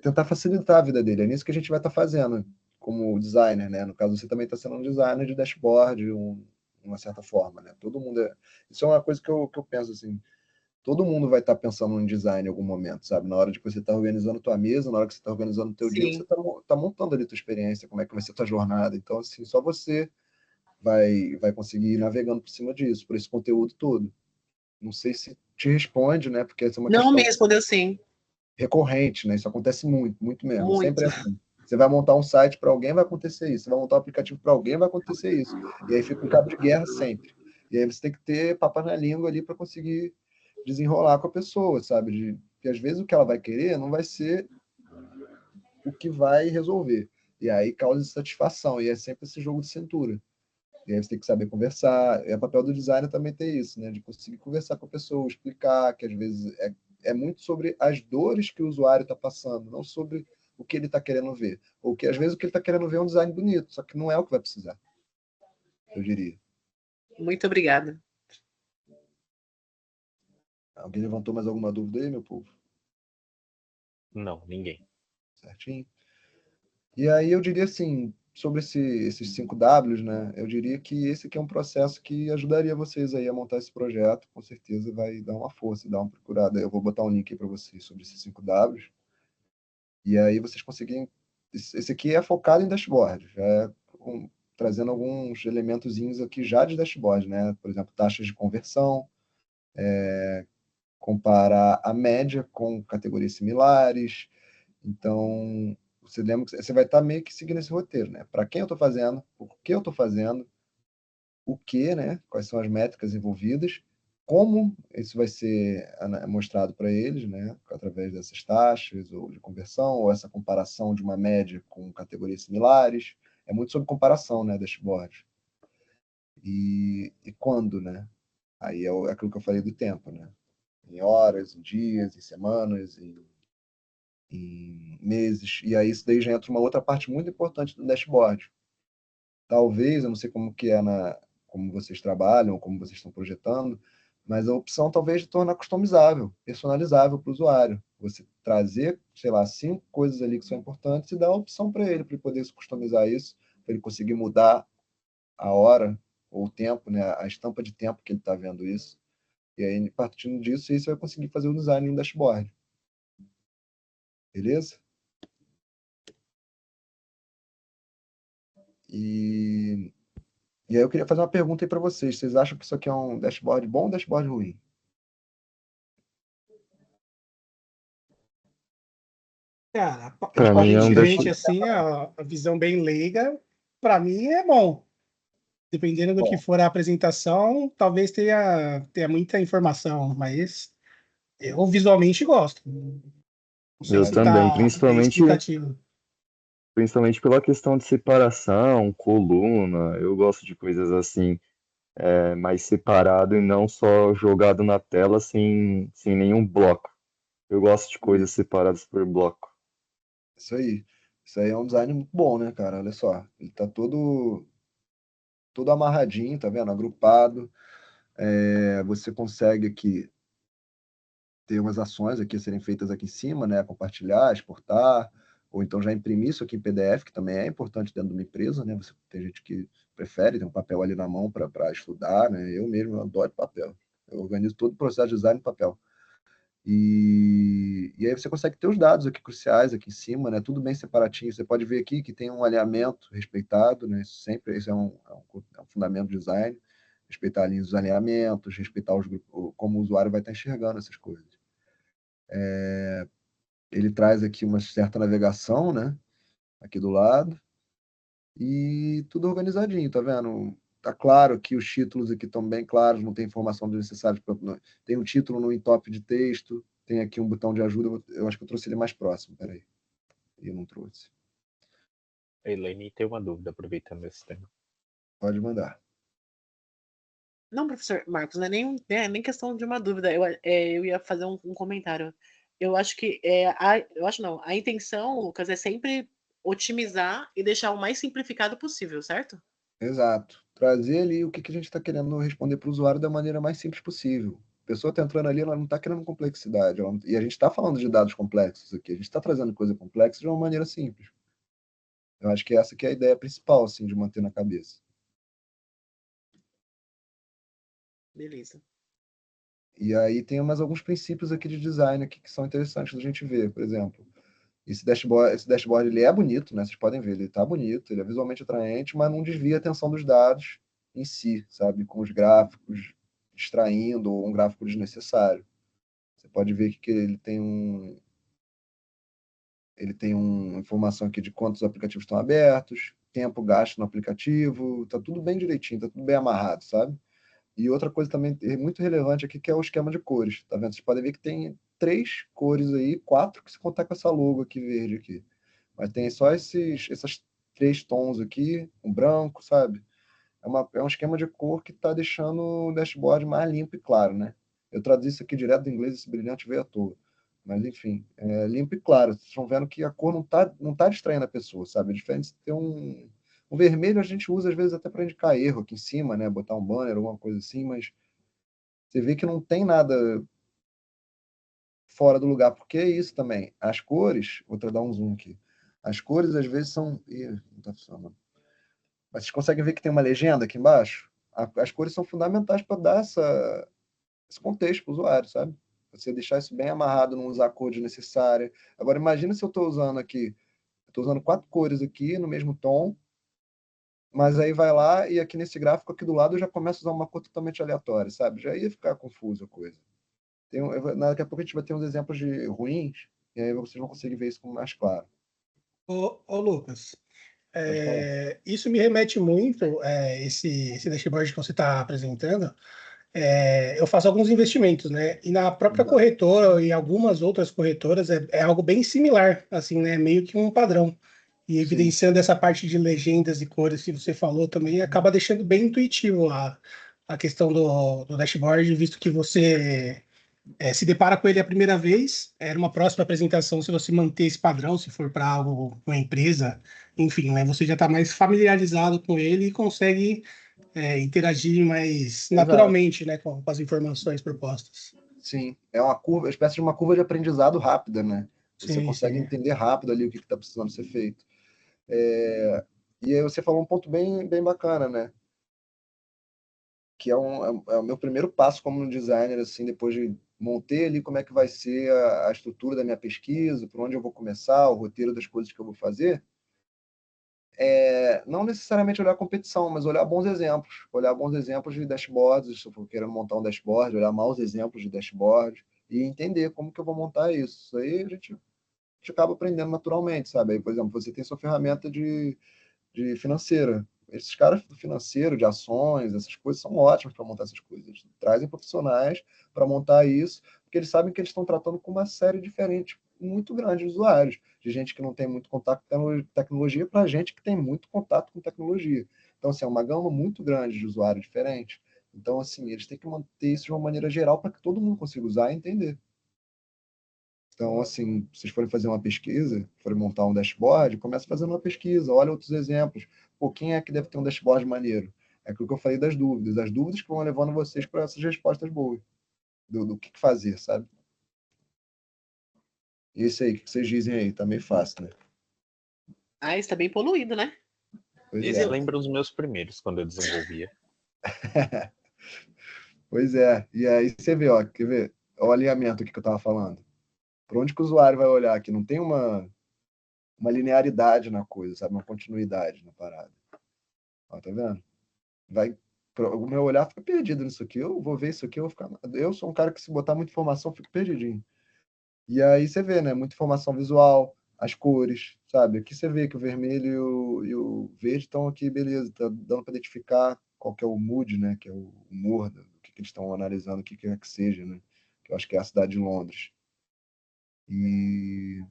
Tentar facilitar a vida dele. É nisso que a gente vai estar fazendo como designer, né? No caso, você também está sendo um designer de dashboard, uma certa forma, né? Todo mundo Isso é uma coisa que eu penso assim. Todo mundo vai estar pensando em design em algum momento, sabe? Na hora de você estar organizando tua mesa, na hora que você está organizando o teu dia, você Sim. está montando ali tua experiência, como é que vai ser tua jornada. Então, assim, só você vai conseguir ir navegando por cima disso, por esse conteúdo todo. Não sei se te responde, né? Porque essa é uma Não, me questão respondeu sim. recorrente, né? Isso acontece muito, muito mesmo. Sempre é Muito. assim. Você vai montar um site para alguém, vai acontecer isso. Você vai montar um aplicativo para alguém, vai acontecer isso. E aí fica um cabo de guerra sempre. E aí você tem que ter papas na língua ali para conseguir desenrolar com a pessoa, sabe? Porque às vezes o que ela vai querer não vai ser o que vai resolver. E aí causa insatisfação. E é sempre esse jogo de cintura. E aí você tem que saber conversar. É papel do designer também ter isso, né? De conseguir conversar com a pessoa, explicar, que às vezes é muito sobre as dores que o usuário está passando, não sobre o que ele está querendo ver. Ou que às vezes o que ele está querendo ver é um design bonito, só que não é o que vai precisar, eu diria. Muito obrigada. Alguém levantou mais alguma dúvida aí, meu povo? Não, ninguém. Certinho? E aí eu diria assim, sobre esses 5 Ws, né? Eu diria que esse aqui é um processo que ajudaria vocês aí a montar esse projeto, com certeza vai dar uma força, dar uma procurada. Eu vou botar um link aí para vocês sobre esses 5 Ws. E aí vocês conseguirem. Esse aqui é focado em dashboard, já trazendo alguns elementozinhos aqui já de dashboard, né? Por exemplo, taxas de conversão, comparar a média com categorias similares. Então, você lembra que você vai estar meio que seguindo esse roteiro, né? Para quem eu estou fazendo, por que eu estou fazendo, o que, né? Quais são as métricas envolvidas, como isso vai ser mostrado para eles, né? Através dessas taxas ou de conversão, ou essa comparação de uma média com categorias similares. É muito sobre comparação, né? Dashboard. E quando, né? Aí é aquilo que eu falei do tempo, né? Em horas, em dias, em semanas, em em meses, e aí isso daí já entra uma outra parte muito importante do dashboard. Talvez, eu não sei como que é como vocês trabalham, como vocês estão projetando, mas a opção talvez de tornar customizável, personalizável para o usuário. Você trazer, sei lá, 5 coisas ali que são importantes e dar a opção para ele poder customizar isso, para ele conseguir mudar a hora ou o tempo, né, a estampa de tempo que ele está vendo isso. E aí, partindo disso, aí você vai conseguir fazer o design de um dashboard. Beleza? E aí eu queria fazer uma pergunta aí para vocês. Vocês acham que isso aqui é um dashboard bom ou um dashboard ruim? Cara, Pra mim é um aparentemente, dashboard. assim, a visão bem leiga, para mim é bom. Dependendo do que Bom, for a apresentação, talvez tenha muita informação, mas eu visualmente gosto. Não sei Eu se aí, também, está bem explicativo. principalmente pela questão de separação, coluna. Eu gosto de coisas assim, mais separado e não só jogado na tela sem nenhum bloco. Eu gosto de coisas separadas por bloco. isso aí. Isso aí é um design muito bom, né, cara? Olha só. Ele tá todo amarradinho, tá vendo? Agrupado. Você consegue aqui ter umas ações aqui a serem feitas aqui em cima, né? Compartilhar, exportar, ou então já imprimir isso aqui em PDF, que também é importante dentro de uma empresa, né? Tem gente que prefere ter um papel ali na mão para estudar, né? Eu mesmo adoro papel. Eu organizo todo o processo de design em papel. E aí você consegue ter os dados aqui cruciais aqui em cima, né? Tudo bem separatinho. Você pode ver aqui que tem um alinhamento respeitado, né? Isso é um fundamento do design. Respeitar ali os alinhamentos, respeitar os grupos, como o usuário vai estar enxergando essas coisas. Ele traz aqui uma certa navegação, né? Aqui do lado. E tudo organizadinho, tá vendo? Tá claro que os títulos aqui estão bem claros, não tem informação desnecessária. Tem um título no top de texto, tem aqui um botão de ajuda. Eu acho que eu trouxe ele mais próximo, peraí. Eu não trouxe. A Elaine tem uma dúvida, aproveitando esse tema. Pode mandar. Não, professor Marcos, não é nem questão de uma dúvida. Eu ia fazer um comentário. Eu acho que eu acho não. A intenção, Lucas, é sempre otimizar e deixar o mais simplificado possível, certo? Exato. Trazer ali o que a gente está querendo responder para o usuário da maneira mais simples possível. A pessoa está entrando ali, ela não está querendo complexidade. E a gente está falando de dados complexos aqui. A gente está trazendo coisa complexa de uma maneira simples. Eu acho que essa que é a ideia principal, assim, de manter na cabeça. Beleza. E aí tem mais alguns princípios aqui de design aqui que são interessantes da gente ver. Por exemplo, esse dashboard ele é bonito, né? Vocês podem ver, ele está bonito, ele é visualmente atraente, mas não desvia a atenção dos dados em si, sabe? Com os gráficos distraindo ou um gráfico desnecessário. Você pode ver que ele tem uma informação aqui de quantos aplicativos estão abertos, tempo gasto no aplicativo, tá tudo bem direitinho, tá tudo bem amarrado, sabe? E outra coisa também muito relevante aqui, que é o esquema de cores, tá vendo? Vocês podem ver que tem 3 cores aí, 4 que se contar com essa logo aqui verde aqui. Mas tem só essas 3 tons aqui, um branco, sabe? É um esquema de cor que está deixando o dashboard mais limpo e claro, né? Eu traduzi isso aqui direto do inglês, esse brilhante veio à toa. Mas, enfim, é limpo e claro. Vocês estão vendo que a cor não tá distraindo a pessoa, sabe? É diferente de ter um vermelho, a gente usa às vezes até para indicar erro aqui em cima, né? Botar um banner, alguma coisa assim, mas você vê que não tem nada fora do lugar, porque é isso também. As cores, vou dar um zoom aqui. As cores às vezes são. Ih, não tá funcionando. Mas vocês conseguem ver que tem uma legenda aqui embaixo? As cores são fundamentais para dar esse contexto para o usuário, sabe? Você deixar isso bem amarrado, não usar a cor desnecessária. Agora, imagina se eu estou usando aqui, estou usando 4 cores aqui no mesmo tom, mas aí vai lá e aqui nesse gráfico aqui do lado eu já começo a usar uma cor totalmente aleatória, sabe? Já ia ficar confuso a coisa. Daqui a pouco a gente vai ter uns exemplos de ruins, e aí vocês vão conseguir ver isso com mais claro. Ô, Lucas, Pode falar. isso me remete muito, esse dashboard que você está apresentando. Eu faço alguns investimentos, né? E na própria Exato. corretora e algumas outras corretoras é algo bem similar, assim, né? Meio que um padrão. E Sim, evidenciando essa parte de legendas e cores que você falou também, acaba deixando bem intuitivo a questão do dashboard, visto que você se depara com ele a primeira vez, numa próxima apresentação, se você manter esse padrão, se for para algo, uma empresa, enfim, né, você já está mais familiarizado com ele e consegue interagir mais Exato. naturalmente, né, com as informações propostas. Sim, é uma curva, espécie de uma curva de aprendizado rápida, né? Você Sim, consegue sim. entender rápido ali o que está precisando ser feito. E aí você falou um ponto bem bacana, né? Que é o meu primeiro passo como designer, assim, depois de montei ali como é que vai ser a estrutura da minha pesquisa, por onde eu vou começar, o roteiro das coisas que eu vou fazer. Não necessariamente olhar a competição, mas olhar bons exemplos de dashboards, se eu for querendo montar um dashboard, olhar maus exemplos de dashboard e entender como que eu vou montar isso. Isso aí a gente acaba aprendendo naturalmente, sabe? Aí, por exemplo, você tem sua ferramenta de financeira. Esses caras do financeiro, de ações, essas coisas são ótimos para montar essas coisas. Eles trazem profissionais para montar isso, porque eles sabem que eles estão tratando com uma série diferente, muito grande de usuários, de gente que não tem muito contato com tecnologia para gente que tem muito contato com tecnologia. Então, assim, é uma gama muito grande de usuários diferentes. Então, assim, eles têm que manter isso de uma maneira geral para que todo mundo consiga usar e entender. Então, assim, se vocês forem fazer uma pesquisa, forem montar um dashboard, começa fazendo uma pesquisa, olha outros exemplos. Pô, quem é que deve ter um dashboard maneiro? É aquilo que eu falei das dúvidas. As dúvidas que vão levando vocês para essas respostas boas, do que fazer, sabe? E esse aí, o que vocês dizem aí? Tá meio fácil, né? Ah, está bem poluído, né? Pois Esse é. lembra os meus primeiros, quando eu desenvolvia. Pois é. E aí você vê, ó, quer ver? Olha o alinhamento aqui que eu estava falando. Para onde que o usuário vai olhar aqui? Não tem uma linearidade na coisa, sabe? Uma continuidade na parada. Ó, tá vendo? O meu olhar fica perdido nisso aqui. Eu vou ver isso aqui, eu vou ficar. Eu sou um cara que, se botar muita informação, eu fico perdidinho. E aí você vê, né? Muita informação visual, as cores, sabe? Aqui você vê que o vermelho e o verde estão aqui, beleza, tá dando para identificar qual que é o mood, né? Que é o humor, do que eles estão analisando, o que quer que seja, né? Que eu acho que é a cidade de Londres. E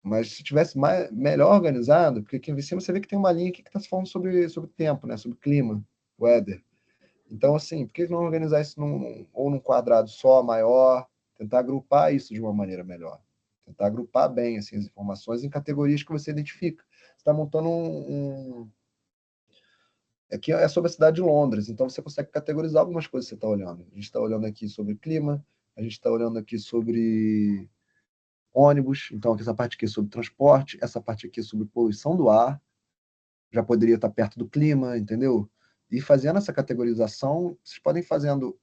mas se tivesse melhor organizado, porque aqui em cima você vê que tem uma linha aqui que está falando sobre tempo, né? Sobre clima, weather. Então, assim, por que não organizar isso ou num quadrado só, maior, tentar agrupar isso de uma maneira melhor? Tentar agrupar bem assim, as informações em categorias que você identifica. Você está montando Aqui é sobre a cidade de Londres, então você consegue categorizar algumas coisas que você está olhando. A gente está olhando aqui sobre clima, a gente está olhando aqui sobre ônibus, então essa parte aqui é sobre transporte, essa parte aqui é sobre poluição do ar, já poderia estar perto do clima, entendeu? E fazendo essa categorização, vocês podem ir fazendo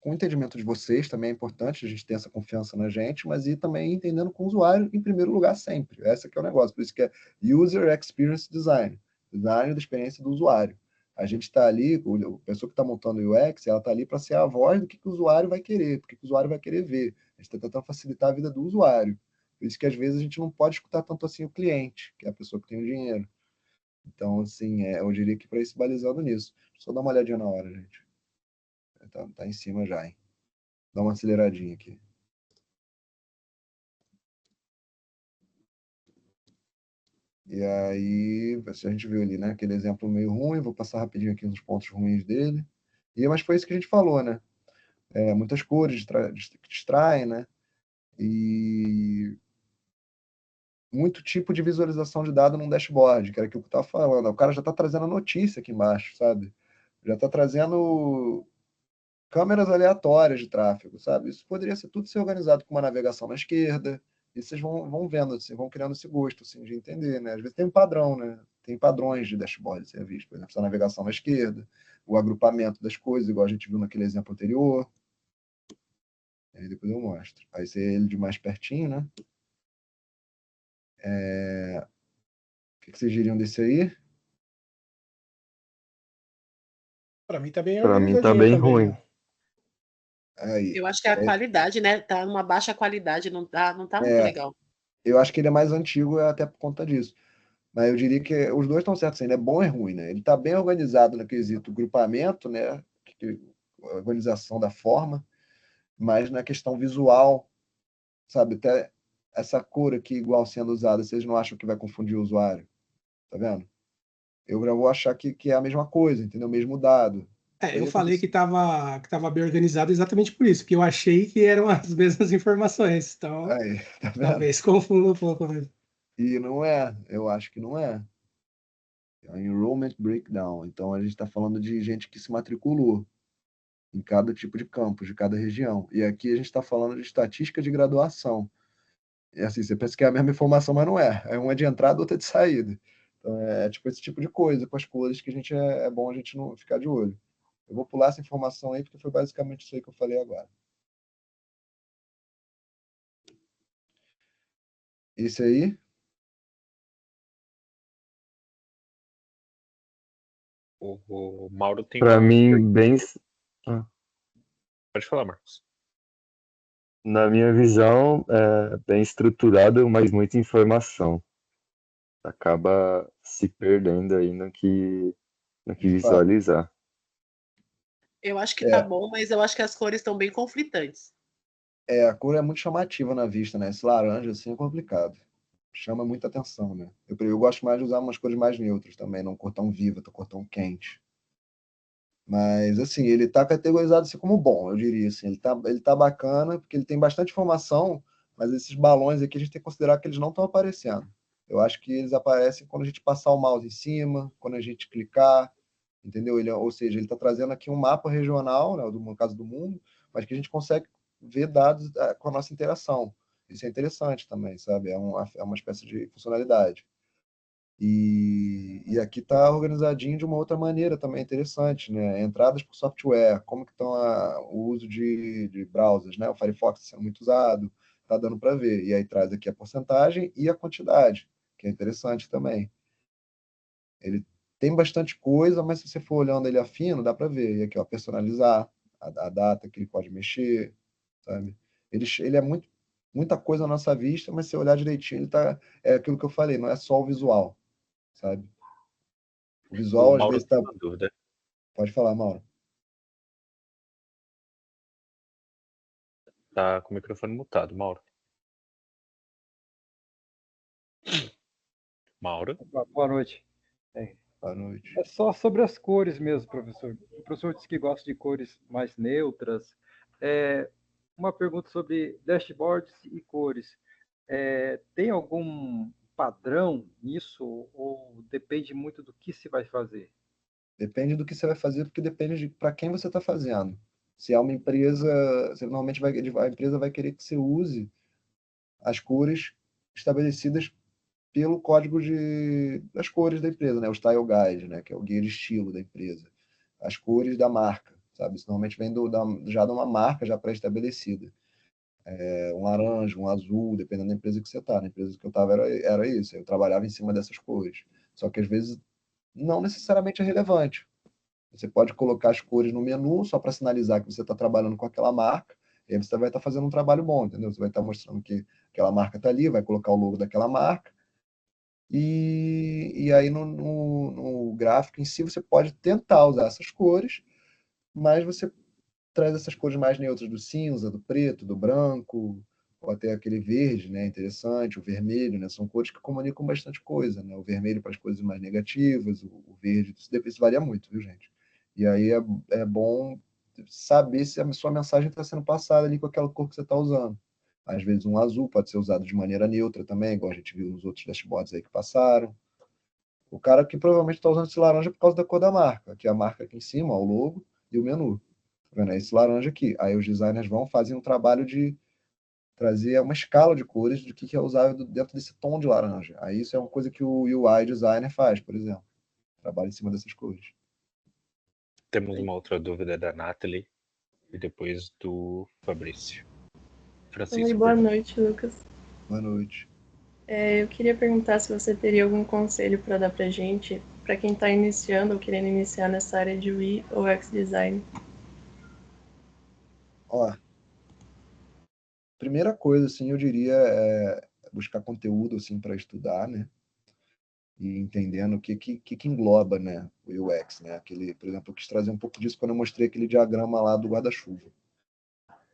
com o entendimento de vocês, também é importante a gente ter essa confiança na gente, mas ir também entendendo com o usuário em primeiro lugar sempre. Esse que é o negócio, por isso que é User Experience Design, design da experiência do usuário. A gente está ali, a pessoa que está montando o UX, ela está ali para ser a voz do que o usuário vai querer, porque o usuário vai querer ver. A gente está tentando facilitar a vida do usuário. Por isso que às vezes a gente não pode escutar tanto assim o cliente, que é a pessoa que tem o dinheiro. Então, assim, eu diria que para ir se balizando nisso. Só dar uma olhadinha na hora, gente. Tá em cima já, hein? Dá uma aceleradinha aqui. E aí, a gente viu ali, né? Aquele exemplo meio ruim, vou passar rapidinho aqui nos pontos ruins dele. Mas foi isso que a gente falou, né? Muitas cores que distraem, né? E muito tipo de visualização de dado num dashboard, que era aquilo que eu estava falando. O cara já está trazendo a notícia aqui embaixo, sabe? Já está trazendo câmeras aleatórias de tráfego, sabe? Isso poderia ser organizado com uma navegação na esquerda, e vocês vão vendo, assim, vão criando esse gosto assim, de entender, né? Às vezes tem um padrão, né? Tem padrões de dashboard ser visto, por exemplo, essa navegação na esquerda, o agrupamento das coisas, igual a gente viu naquele exemplo anterior. Aí depois eu mostro. Aí você é ele de mais pertinho, né? O que vocês diriam desse aí? Para mim tá bem Pra mim tá organizadinho bem também, ruim. ó. Aí. Eu acho que a qualidade, né, tá numa baixa qualidade, não tá muito É, legal. eu acho que ele é mais antigo até por conta disso. Mas eu diria que os dois estão certos, ainda é bom e ruim, né? Ele está bem organizado no quesito grupamento, né? Organização da forma, mas na questão visual, sabe? Até essa cor aqui igual sendo usada, vocês não acham que vai confundir o usuário? Tá vendo? Eu já vou achar que é a mesma coisa, entendeu? O mesmo dado. Aí Eu é falei tudo- que tava bem organizado exatamente por isso, porque eu achei que eram as mesmas informações. Então, Aí, tá vendo? talvez confunda um pouco, né? E não é, eu acho que não é. É um enrollment breakdown. Então a gente está falando de gente que se matriculou em cada tipo de campus, de cada região. E aqui a gente está falando de estatística de graduação. É assim, você pensa que é a mesma informação, mas não é. É uma de entrada, outra de saída. Então é tipo esse tipo de coisa, com as cores que a gente é bom a gente não ficar de olho. Eu vou pular essa informação aí, porque foi basicamente isso aí que eu falei agora. Esse aí, O Mauro tem Para uma dúvida mim, aí. bem, ah, Pode falar, Marcos. na minha visão, é bem estruturado, mas muita informação. Acaba se perdendo aí no que de fato. visualizar. Eu acho que tá É, bom, mas eu acho que as cores estão bem conflitantes. a cor é muito chamativa na vista, né? Esse laranja assim é complicado. Chama muita atenção, né? Eu gosto mais de usar umas cores mais neutras também, não cor tão viva, cor tão quente. Mas, assim, ele está categorizado assim como bom, eu diria. Assim, ele tá bacana, porque ele tem bastante informação, mas esses balões aqui a gente tem que considerar que eles não estão aparecendo. Eu acho que eles aparecem quando a gente passar o mouse em cima, quando a gente clicar, entendeu? Ou seja, ele está trazendo aqui um mapa regional, né, no caso do mundo, mas que a gente consegue ver dados com a nossa interação. Isso é interessante também, sabe? É uma espécie de funcionalidade. E aqui está organizadinho de uma outra maneira também interessante, né? Entradas por software, como que estão o uso de browsers, né? O Firefox está sendo muito usado, está dando para ver. E aí traz aqui a porcentagem e a quantidade, que é interessante também. Ele tem bastante coisa, mas se você for olhando ele afino, dá para ver. E aqui, ó, personalizar a data que ele pode mexer, sabe? Ele é muita coisa na nossa vista, mas se você olhar direitinho, é aquilo que eu falei, não é só o visual, sabe? O O visual, às Mauro vezes, tem tá. uma dúvida. Pode falar, Mauro. Tá com o microfone mutado, Mauro. Mauro? Boa noite. Boa noite. É só sobre as cores mesmo, professor. O professor disse que gosta de cores mais neutras. É, uma pergunta sobre dashboards e cores. Tem algum padrão nisso ou depende muito do que se vai fazer? Depende do que você vai fazer, porque depende de para quem você está fazendo. Se é uma empresa, você normalmente a empresa vai querer que você use as cores estabelecidas pelo código das cores da empresa, né? O Style Guide, né? Que é o guia de estilo da empresa. As cores da marca, sabe? Isso normalmente vem já de uma marca já pré-estabelecida. Um laranja, um azul, dependendo da empresa que você está. Na empresa que eu estava era isso. Eu trabalhava em cima dessas cores. Só que às vezes não necessariamente é relevante. Você pode colocar as cores no menu só para sinalizar que você está trabalhando com aquela marca, e aí você vai estar fazendo um trabalho bom, entendeu? Você vai estar mostrando que aquela marca está ali, vai colocar o logo daquela marca, e aí no gráfico em si você pode tentar usar essas cores, mas você traz essas cores mais neutras do cinza, do preto, do branco, ou até aquele verde, né? Interessante, o vermelho, né? São cores que comunicam bastante coisa, né? O vermelho para as coisas mais negativas, o verde, isso varia muito, viu, gente? E aí é bom saber se a sua mensagem está sendo passada ali com aquela cor que você está usando. Às vezes um azul pode ser usado de maneira neutra também, igual a gente viu nos outros dashboards aí que passaram. O cara que provavelmente está usando esse laranja por causa da cor da marca, que é a marca aqui em cima, ó, o logo e o menu. Tá vendo? É esse laranja aqui. Aí os designers vão fazer um trabalho de trazer uma escala de cores do que é usável dentro desse tom de laranja. Aí isso é uma coisa que o UI designer faz, por exemplo. Trabalha em cima dessas cores. Temos uma outra dúvida da Nathalie e depois do Fabrício. Oi, Francisco, boa pergunta. noite, Lucas. Boa noite. Eu queria perguntar se você teria algum conselho para dar para gente, para quem está iniciando ou querendo iniciar nessa área de UI ou UX design. Ó, primeira coisa, assim, eu diria buscar conteúdo, assim, para estudar, né? E entendendo o que engloba, né, o UX, né? Por exemplo, eu quis trazer um pouco disso quando eu mostrei aquele diagrama lá do guarda-chuva.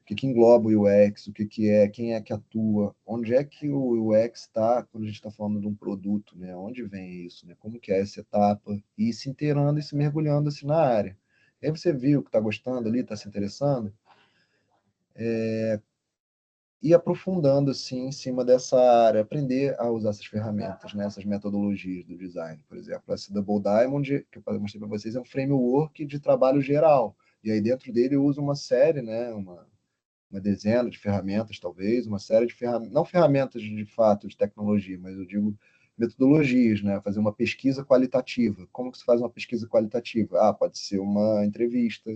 O que engloba o UX, o que é, quem é que atua, onde é que o UX está quando a gente está falando de um produto, né? Onde vem isso, né? Como que é essa etapa? E se inteirando e se mergulhando assim na área. E aí você viu que está gostando ali, está se interessando, ir aprofundando assim em cima dessa área, aprender a usar essas ferramentas, né, essas metodologias do design. Por exemplo, essa Double Diamond, que eu mostrei para vocês, é um framework de trabalho geral. E aí dentro dele eu uso uma série, né, uma dezena de ferramentas, talvez, uma série de ferramentas, não ferramentas de fato de tecnologia, mas eu digo metodologias, né? Fazer uma pesquisa qualitativa. Como que se faz uma pesquisa qualitativa? Ah, pode ser uma entrevista,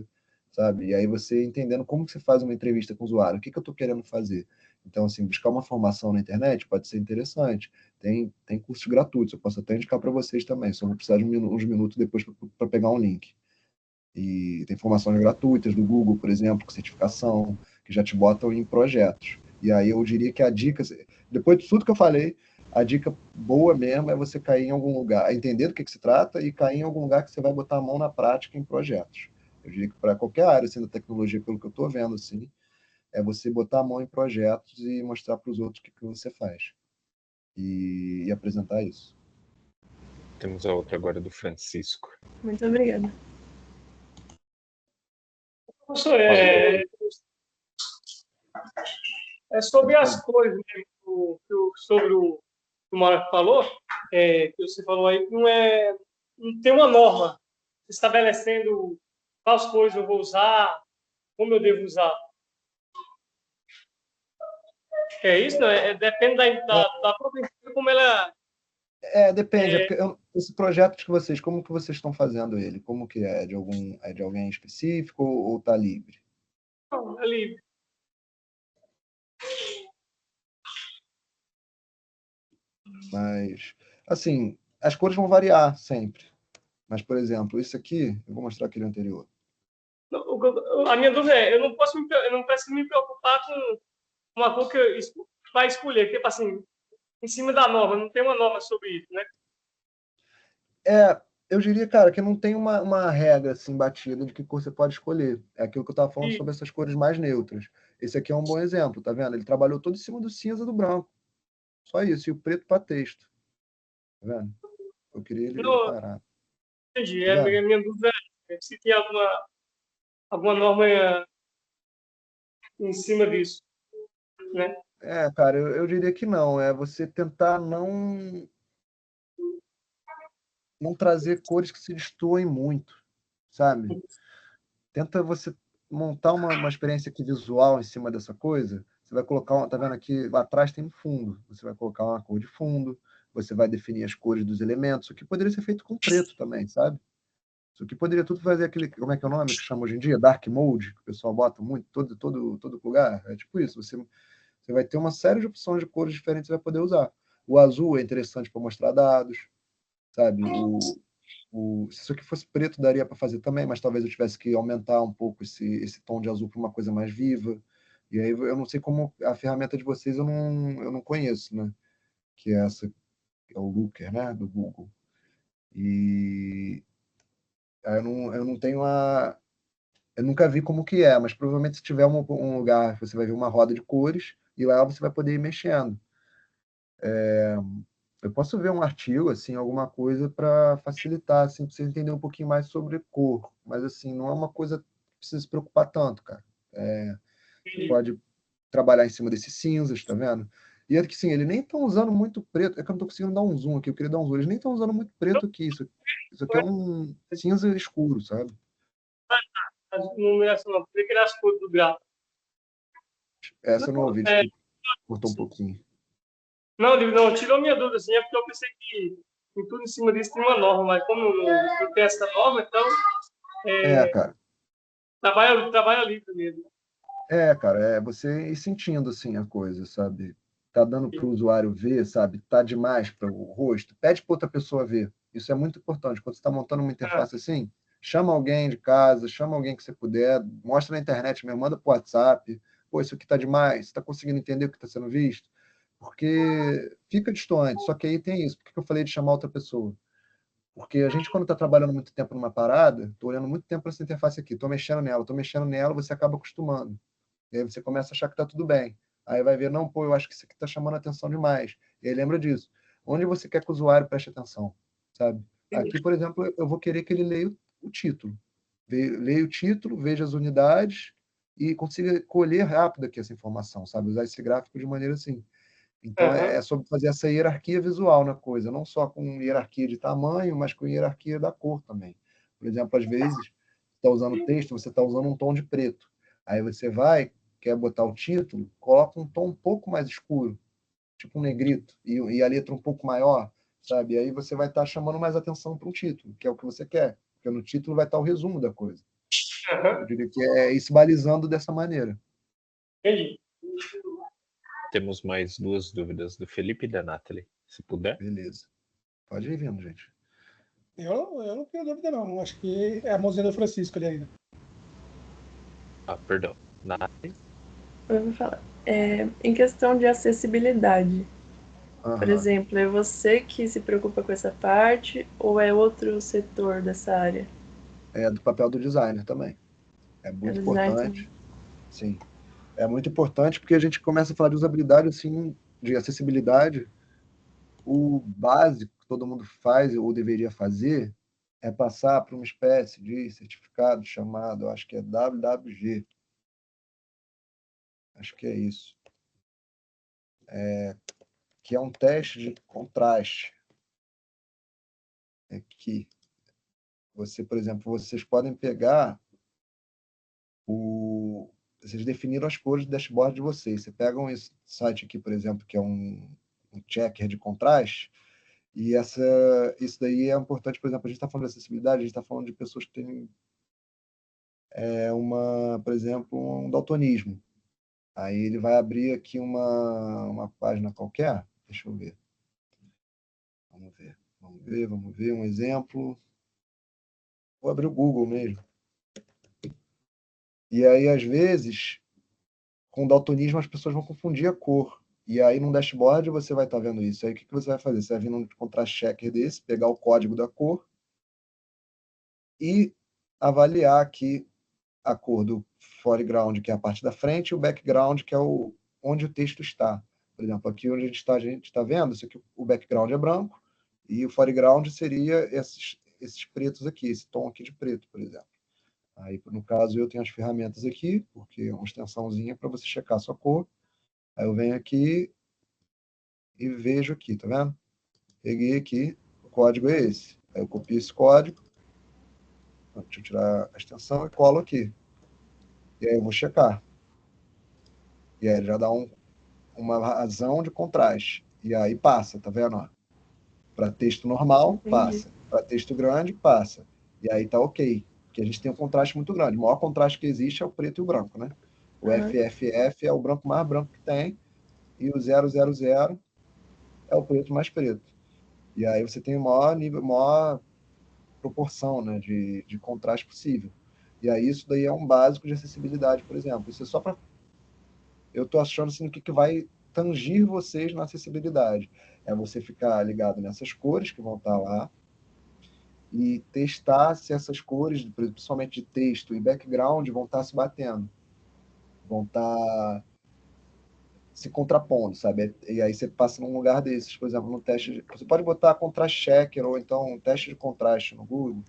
sabe? E aí você entendendo como que se faz uma entrevista com o usuário, o que que eu estou querendo fazer. Então, assim, buscar uma formação na internet pode ser interessante. Tem cursos gratuitos, eu posso até indicar para vocês também, só vou precisar de uns minutos depois para pegar um link. E tem formações gratuitas do Google, por exemplo, com certificação, que já te botam em projetos. E aí eu diria que a dica, depois de tudo que eu falei, a dica boa mesmo é você cair em algum lugar, entender do que se trata e cair em algum lugar que você vai botar a mão na prática em projetos. Eu diria que para qualquer área assim, da tecnologia, pelo que eu estou vendo, assim, é você botar a mão em projetos e mostrar para os outros o que você faz. E apresentar isso. Temos a outra agora do Francisco. Muito obrigada. Professor, é sobre as cores, né, sobre o que o Mário falou, que você falou aí, não tem uma norma estabelecendo quais cores eu vou usar, como eu devo usar. É isso, né? Depende da própria empresa, como ela... Depende. Porque esse projeto que vocês, como que vocês estão fazendo ele? Como que é? É de alguém específico ou tá livre? Não, é livre. Mas, assim, as cores vão variar sempre. Mas, por exemplo, isso aqui, eu vou mostrar aquele anterior. A minha dúvida é, eu não preciso me preocupar com uma cor que vai escolher, tipo assim, em cima da norma, não tem uma norma sobre isso, né? Eu diria, cara, que não tem uma regra assim batida de que cor você pode escolher. É aquilo que eu estava falando sobre essas cores mais neutras. Esse aqui é um bom exemplo, tá vendo? Ele trabalhou todo em cima do cinza e do branco. Só isso, e o preto para texto. Tá vendo? Eu queria ele parado. Entendi. Tá A minha dúvida é se tem alguma norma em cima disso, né? Cara, eu diria que não. É você tentar não trazer cores que se destoem muito, sabe? Tenta você montar uma experiência aqui visual em cima dessa coisa. Você vai colocar, tá vendo aqui, lá atrás tem um fundo. Você vai colocar uma cor de fundo, você vai definir as cores dos elementos, o que poderia ser feito com preto também, sabe? Isso aqui poderia tudo fazer aquele, como é que é o nome que chama hoje em dia? Dark Mode, que o pessoal bota muito, todo lugar. É tipo isso, você vai ter uma série de opções de cores diferentes que você vai poder usar. O azul é interessante para mostrar dados, sabe? Se isso aqui fosse preto, daria para fazer também, mas talvez eu tivesse que aumentar um pouco esse tom de azul para uma coisa mais viva. E aí eu não sei como a ferramenta de vocês eu não conheço, né? Que é essa, que é o Looker, né? Do Google. E aí eu não tenho a. Eu nunca vi como que é, mas provavelmente se tiver um lugar, você vai ver uma roda de cores e lá você vai poder ir mexendo. Eu posso ver um artigo, assim, alguma coisa para facilitar, assim, para você entender um pouquinho mais sobre cor, mas assim, não é uma coisa que precisa se preocupar tanto, cara. Você pode trabalhar em cima desses cinzas, tá vendo? E é que sim, eles nem estão usando muito preto, é que eu não estou conseguindo dar um zoom aqui, eu queria dar um zoom, eles nem estão usando muito preto aqui, isso aqui é um cinza escuro, sabe? Não é essa não, porque ele é as cores do gráfico. Essa eu não ouvi, desculpa, cortou um pouquinho. Não, tirou minha dúvida, assim, é porque eu pensei que em tudo em cima disso tem uma norma, mas como não tem essa norma, então Cara. trabalha livre mesmo. Cara, é você ir sentindo assim a coisa, sabe? Tá dando para o usuário ver, sabe? Tá demais para o rosto, pede para outra pessoa ver. Isso é muito importante. Quando você está montando uma interface assim, chama alguém de casa, chama alguém que você puder, mostra na internet mesmo, manda pro WhatsApp. Pô, isso aqui tá demais, você está conseguindo entender o que está sendo visto? Porque fica distoante. Só que aí tem isso. Por que eu falei de chamar outra pessoa? Porque a gente, quando está trabalhando muito tempo numa parada, estou olhando muito tempo para essa interface aqui, estou mexendo nela, você acaba acostumando. E aí você começa a achar que está tudo bem. Aí vai ver, não, pô, eu acho que isso aqui está chamando a atenção demais. E aí lembra disso. Onde você quer que o usuário preste atenção, sabe? Aqui, por exemplo, eu vou querer que ele leia o título. leia o título, veja as unidades e consiga colher rápido aqui essa informação, sabe? Usar esse gráfico de maneira assim. Então, é sobre fazer essa hierarquia visual na coisa, não só com hierarquia de tamanho, mas com hierarquia da cor também. Por exemplo, às vezes, você está usando texto, você está usando um tom de preto. Aí você quer botar o título, coloca um tom um pouco mais escuro, tipo um negrito, e a letra um pouco maior, sabe? E aí você vai estar chamando mais atenção para o título, que é o que você quer, porque no título vai estar o resumo da coisa. Eu diria que é isso balizando dessa maneira. Entendi. Temos mais 2 dúvidas, do Felipe e da Nathalie, se puder. Beleza. Pode ir vendo, gente. Eu não tenho dúvida, não. Acho que é a mãozinha do Francisco ali ainda. Perdão. Nathalie? Eu vou falar. Em questão de acessibilidade, por exemplo, é você que se preocupa com essa parte ou é outro setor dessa área? É do papel do designer também. É muito importante. Sim. É muito importante porque a gente começa a falar de usabilidade, assim, de acessibilidade. O básico que todo mundo faz ou deveria fazer é passar por uma espécie de certificado chamado, acho que é WWG. Acho que é isso. Que é um teste de contraste. É que você, por exemplo, vocês podem pegar vocês definiram as cores do dashboard de vocês. Você pega esse site aqui, por exemplo, que é um checker de contraste, e isso daí é importante, por exemplo, a gente está falando de acessibilidade, a gente está falando de pessoas que têm por exemplo, um daltonismo. Aí ele vai abrir aqui uma página qualquer, deixa eu ver. Vamos ver um exemplo. Vou abrir o Google mesmo. E aí, às vezes, com daltonismo, as pessoas vão confundir a cor. E aí, num dashboard, você vai estar vendo isso. Aí, o que você vai fazer? Você vai vir num contrast checker desse, pegar o código da cor e avaliar aqui a cor do foreground, que é a parte da frente, e o background, que é onde o texto está. Por exemplo, aqui onde a gente está vendo, isso aqui, o background é branco, e o foreground seria esses pretos aqui, esse tom aqui de preto, por exemplo. Aí, no caso, eu tenho as ferramentas aqui, porque é uma extensãozinha para você checar a sua cor. Aí eu venho aqui e vejo aqui, tá vendo? Peguei aqui, o código é esse. Aí eu copio esse código, deixa eu tirar a extensão e colo aqui. E aí eu vou checar. E aí ele já dá uma razão de contraste. E aí passa, tá vendo? Para texto normal, passa. Para texto grande, passa. E aí tá ok. Porque a gente tem um contraste muito grande. O maior contraste que existe é o preto e o branco, né? O FFF é o branco mais branco que tem. E o 000 é o preto mais preto. E aí você tem o maior proporção, né, de contraste possível. E aí isso daí é um básico de acessibilidade, por exemplo. Isso é só para... Eu estou achando assim, o que vai tangir vocês na acessibilidade. É você ficar ligado nessas cores que vão estar lá e testar se essas cores, principalmente de texto e background, vão estar se batendo. Vão estar se contrapondo, sabe? E aí você passa num lugar desses, por exemplo, no teste. Você pode botar contrast checker ou então um teste de contraste no Google.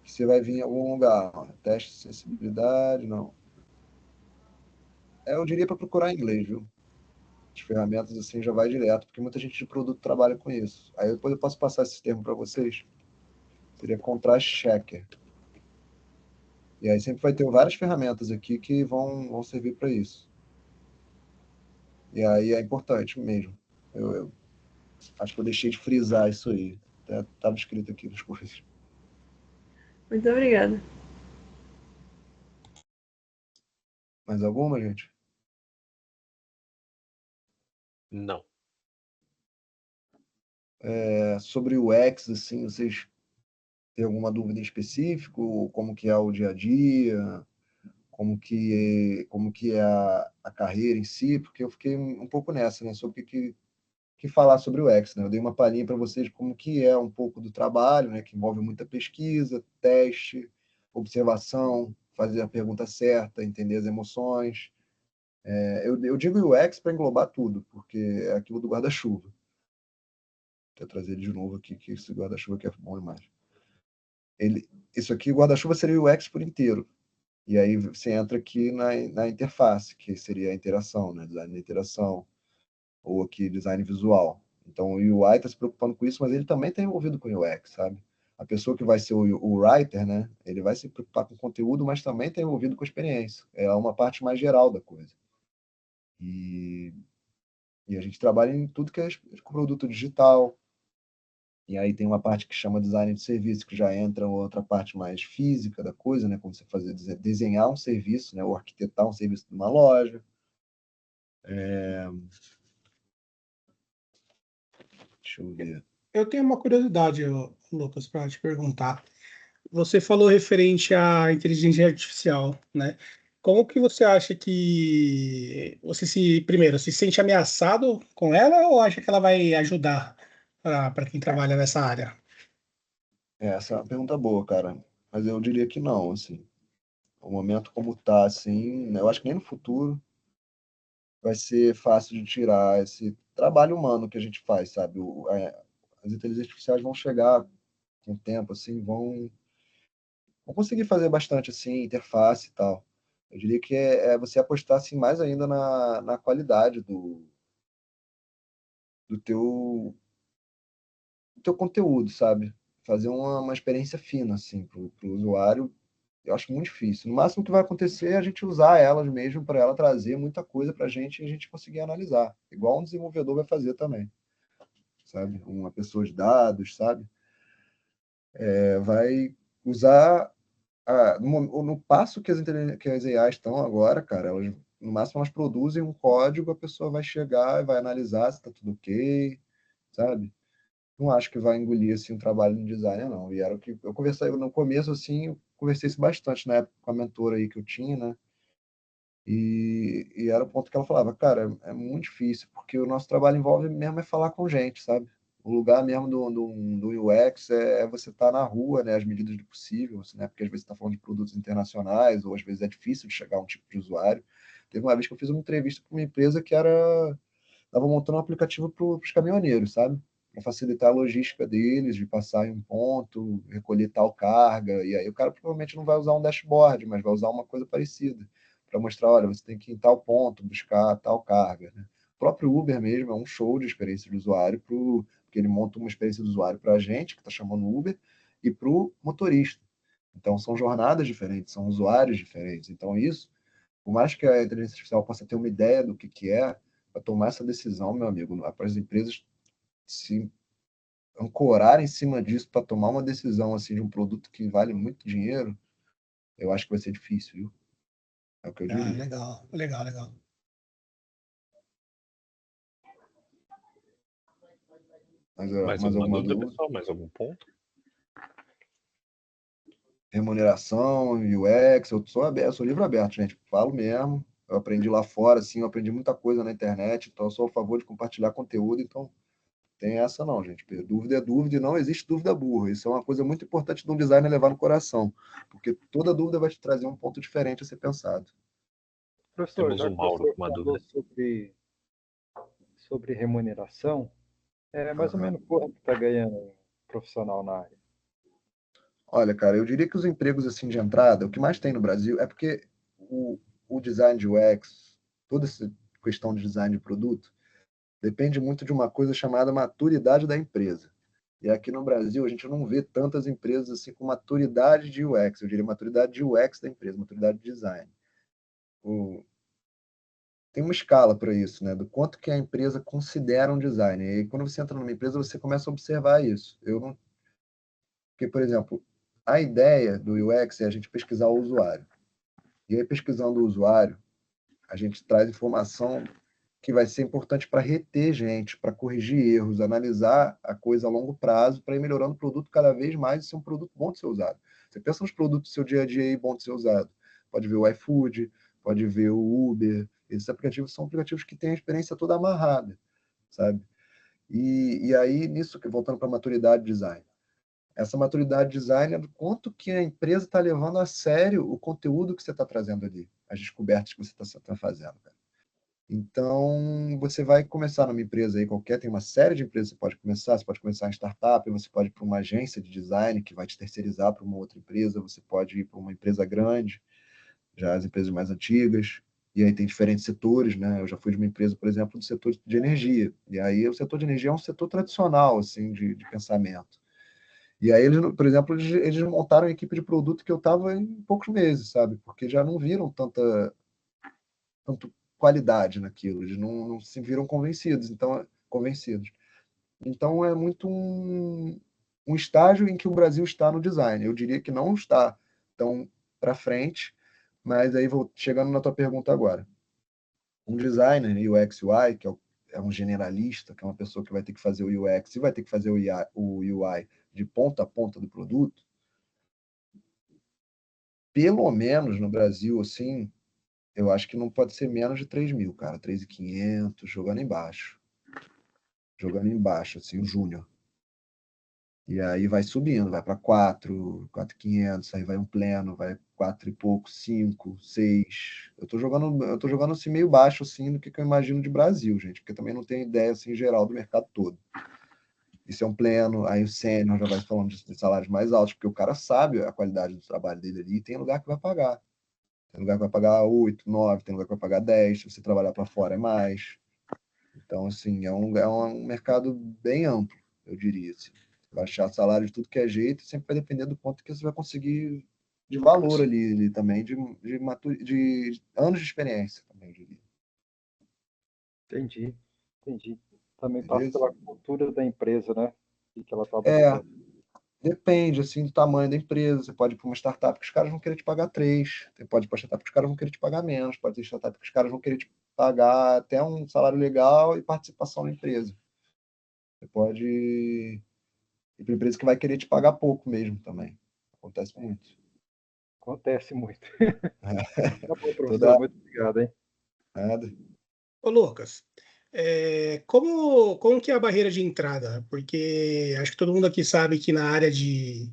Você vai vir em algum lugar, ó, teste de sensibilidade, não. Eu diria para procurar em inglês, viu? As ferramentas assim já vai direto, porque muita gente de produto trabalha com isso. Aí depois eu posso passar esse termo para vocês. Seria contrast checker. E aí sempre vai ter várias ferramentas aqui que vão servir para isso. E aí é importante mesmo. Eu acho que eu deixei de frisar isso aí. Estava escrito aqui nas coisas. Muito obrigada. Mais alguma, gente? Não. Sobre o X, assim, vocês têm alguma dúvida em específico? Como que é o dia a dia? Como que é a carreira em si? Porque eu fiquei um pouco nessa, né? Sobre o que falar sobre o X, né? Eu dei uma palhinha para vocês de como que é um pouco do trabalho, né? Que envolve muita pesquisa, teste, observação, fazer a pergunta certa, entender as emoções. Eu digo UX para englobar tudo, porque é aquilo do guarda-chuva. Vou trazer ele de novo aqui, que esse guarda-chuva aqui é bom demais. Isso aqui, o guarda-chuva seria o UX por inteiro. E aí você entra aqui na interface, que seria a interação, né? Design da interação, ou aqui design visual. Então o UI está se preocupando com isso, mas ele também está envolvido com o UX, sabe? A pessoa que vai ser o writer, né? Ele vai se preocupar com o conteúdo, mas também está envolvido com a experiência. É uma parte mais geral da coisa. E a gente trabalha em tudo que é com produto digital. E aí tem uma parte que chama design de serviço, que já entra outra parte mais física da coisa, né? Como você fazer, desenhar um serviço, né? Ou arquitetar um serviço de uma loja. Deixa eu ver. Eu tenho uma curiosidade, Lucas, para te perguntar. Você falou referente à inteligência artificial, né? Como que você acha que primeiro, se sente ameaçado com ela ou acha que ela vai ajudar para quem trabalha nessa área? Essa é uma pergunta boa, cara. Mas eu diria que não, assim. O momento como tá, assim, né, eu acho que nem no futuro vai ser fácil de tirar esse trabalho humano que a gente faz, sabe? As inteligências artificiais vão chegar com o tempo, assim, vão conseguir fazer bastante, assim, interface e tal. Eu diria que é você apostar, assim, mais ainda na qualidade do teu conteúdo, sabe? Fazer uma experiência fina, assim, pro usuário. Eu acho muito difícil. No máximo que vai acontecer é a gente usar elas mesmo para ela trazer muita coisa para a gente e a gente conseguir analisar. Igual um desenvolvedor vai fazer também, sabe? Uma pessoa de dados, sabe? Vai usar no passo que que as AIs estão agora, cara, no máximo elas produzem um código, a pessoa vai chegar e vai analisar se está tudo ok, sabe? Não acho que vai engolir assim um trabalho de designer, não. E era o que eu conversei no começo, assim, eu conversei isso bastante na época com a mentora aí que eu tinha, né? E era o ponto que ela falava, cara, é muito difícil, porque o nosso trabalho envolve mesmo é falar com gente, sabe? O lugar mesmo do UX é você estar na rua, né? As medidas do possível, assim, né? Porque às vezes você está falando de produtos internacionais, ou às vezes é difícil de chegar a um tipo de usuário. Teve uma vez que eu fiz uma entrevista com uma empresa que estava montando um aplicativo para os caminhoneiros, sabe? Para facilitar a logística deles, de passar em um ponto, recolher tal carga. E aí o cara provavelmente não vai usar um dashboard, mas vai usar uma coisa parecida, para mostrar, olha, você tem que ir em tal ponto, buscar tal carga, né? O próprio Uber mesmo é um show de experiência de usuário, porque ele monta uma experiência de usuário para a gente, que está chamando Uber, e para o motorista. Então, são jornadas diferentes, são usuários diferentes. Então, isso, por mais que a inteligência artificial possa ter uma ideia do que é, para tomar essa decisão, meu amigo, para as empresas se ancorar em cima disso para tomar uma decisão assim de um produto que vale muito dinheiro, eu acho que vai ser difícil, viu? É o que eu Ah, diria. legal, legal, legal. Mais Mais alguma alguma dúvida, dúvida? pessoal? Mais algum ponto? Remuneração, UX, eu sou aberto, sou livre aberto, gente. Falo mesmo. Eu aprendi lá fora, assim, eu aprendi muita coisa na internet, então eu sou a favor de compartilhar conteúdo, então tem essa não, gente. Dúvida é dúvida e não existe dúvida burra. Isso é uma coisa muito importante de um designer levar no coração, porque toda dúvida vai te trazer um ponto diferente a ser pensado. Professor, Temos já o que o Mauro professor com uma falou dúvida. sobre remuneração, mais ou Aham. menos quanto está ganhando um profissional na área? Olha, cara, eu diria que os empregos assim de entrada, o que mais tem no Brasil é porque o design de UX, toda essa questão de design de produto, depende muito de uma coisa chamada maturidade da empresa. E aqui no Brasil a gente não vê tantas empresas assim com maturidade de UX, eu diria maturidade de UX da empresa, maturidade de design. O- Tem uma escala para isso, né? Do quanto que a empresa considera um design. E aí, quando você entra numa empresa, você começa a observar isso. Eu não... Porque, por exemplo, a ideia do UX é a gente pesquisar o usuário. E aí, pesquisando o usuário, a gente traz informação que vai ser importante para reter gente, para corrigir erros, analisar a coisa a longo prazo, para ir melhorando o produto cada vez mais e ser um produto bom de ser usado. Você pensa nos produtos do seu dia a dia aí bom de ser usado. Pode ver o iFood, pode ver o Uber. Esses aplicativos são aplicativos que têm a experiência toda amarrada, sabe? E aí, nisso, voltando para a maturidade design. Essa maturidade design é do quanto que a empresa está levando a sério o conteúdo que você está trazendo ali, as descobertas que você está fazendo, cara. Então, você vai começar numa empresa aí qualquer, tem uma série de empresas que você pode começar em startup, você pode ir para uma agência de design que vai te terceirizar para uma outra empresa, você pode ir para uma empresa grande, já as empresas mais antigas, e aí tem diferentes setores, né? Eu já fui de uma empresa, por exemplo, do setor de energia, e aí o setor de energia é um setor tradicional, assim, de pensamento. E aí, eles, por exemplo, eles montaram a equipe de produto que eu estava em poucos meses, sabe? Porque já não viram tanto qualidade naquilo, eles não se viram convencidos. Então é muito um estágio em que o Brasil está no design. Eu diria que não está tão para frente, mas aí vou chegando na tua pergunta agora. Um designer UX UI, que é um generalista, que é uma pessoa que vai ter que fazer o UX e vai ter que fazer o UI de ponta a ponta do produto, pelo menos no Brasil, assim, eu acho que não pode ser menos de 3.000, cara. 3.500, jogando embaixo, assim, o júnior. E aí vai subindo, vai para 4.500, aí vai um pleno, vai 4 e pouco, 5, 6. Eu tô jogando assim meio baixo assim no que eu imagino de Brasil, gente, porque também não tenho ideia assim geral do mercado todo. Isso é um pleno, aí o sênior já vai falando de salários mais altos, porque o cara sabe a qualidade do trabalho dele ali, e tem lugar que vai pagar. Tem lugar que vai pagar 8, 9, tem lugar que vai pagar 10, se você trabalhar para fora é mais. Então, assim, é um mercado bem amplo, eu diria. Assim. Baixar salário de tudo que é jeito sempre vai depender do quanto que você vai conseguir de valor ali também, de anos de experiência também, eu diria. Entendi. Também passa Beleza? pela cultura da empresa, né? E que ela está É, adaptando. depende, assim, do tamanho da empresa. Você pode ir para uma startup que os caras vão querer te pagar 3. Você pode ir para uma startup que os caras vão querer te pagar menos. Pode ter startup que os caras vão querer te pagar até um salário legal e participação na empresa. Você pode ir para empresa que vai querer te pagar pouco mesmo também. Acontece muito. Acontece muito. Tá bom, professor. Toda Muito obrigado, hein? nada. Ô, Lucas, como que é a barreira de entrada? Porque acho que todo mundo aqui sabe que na área de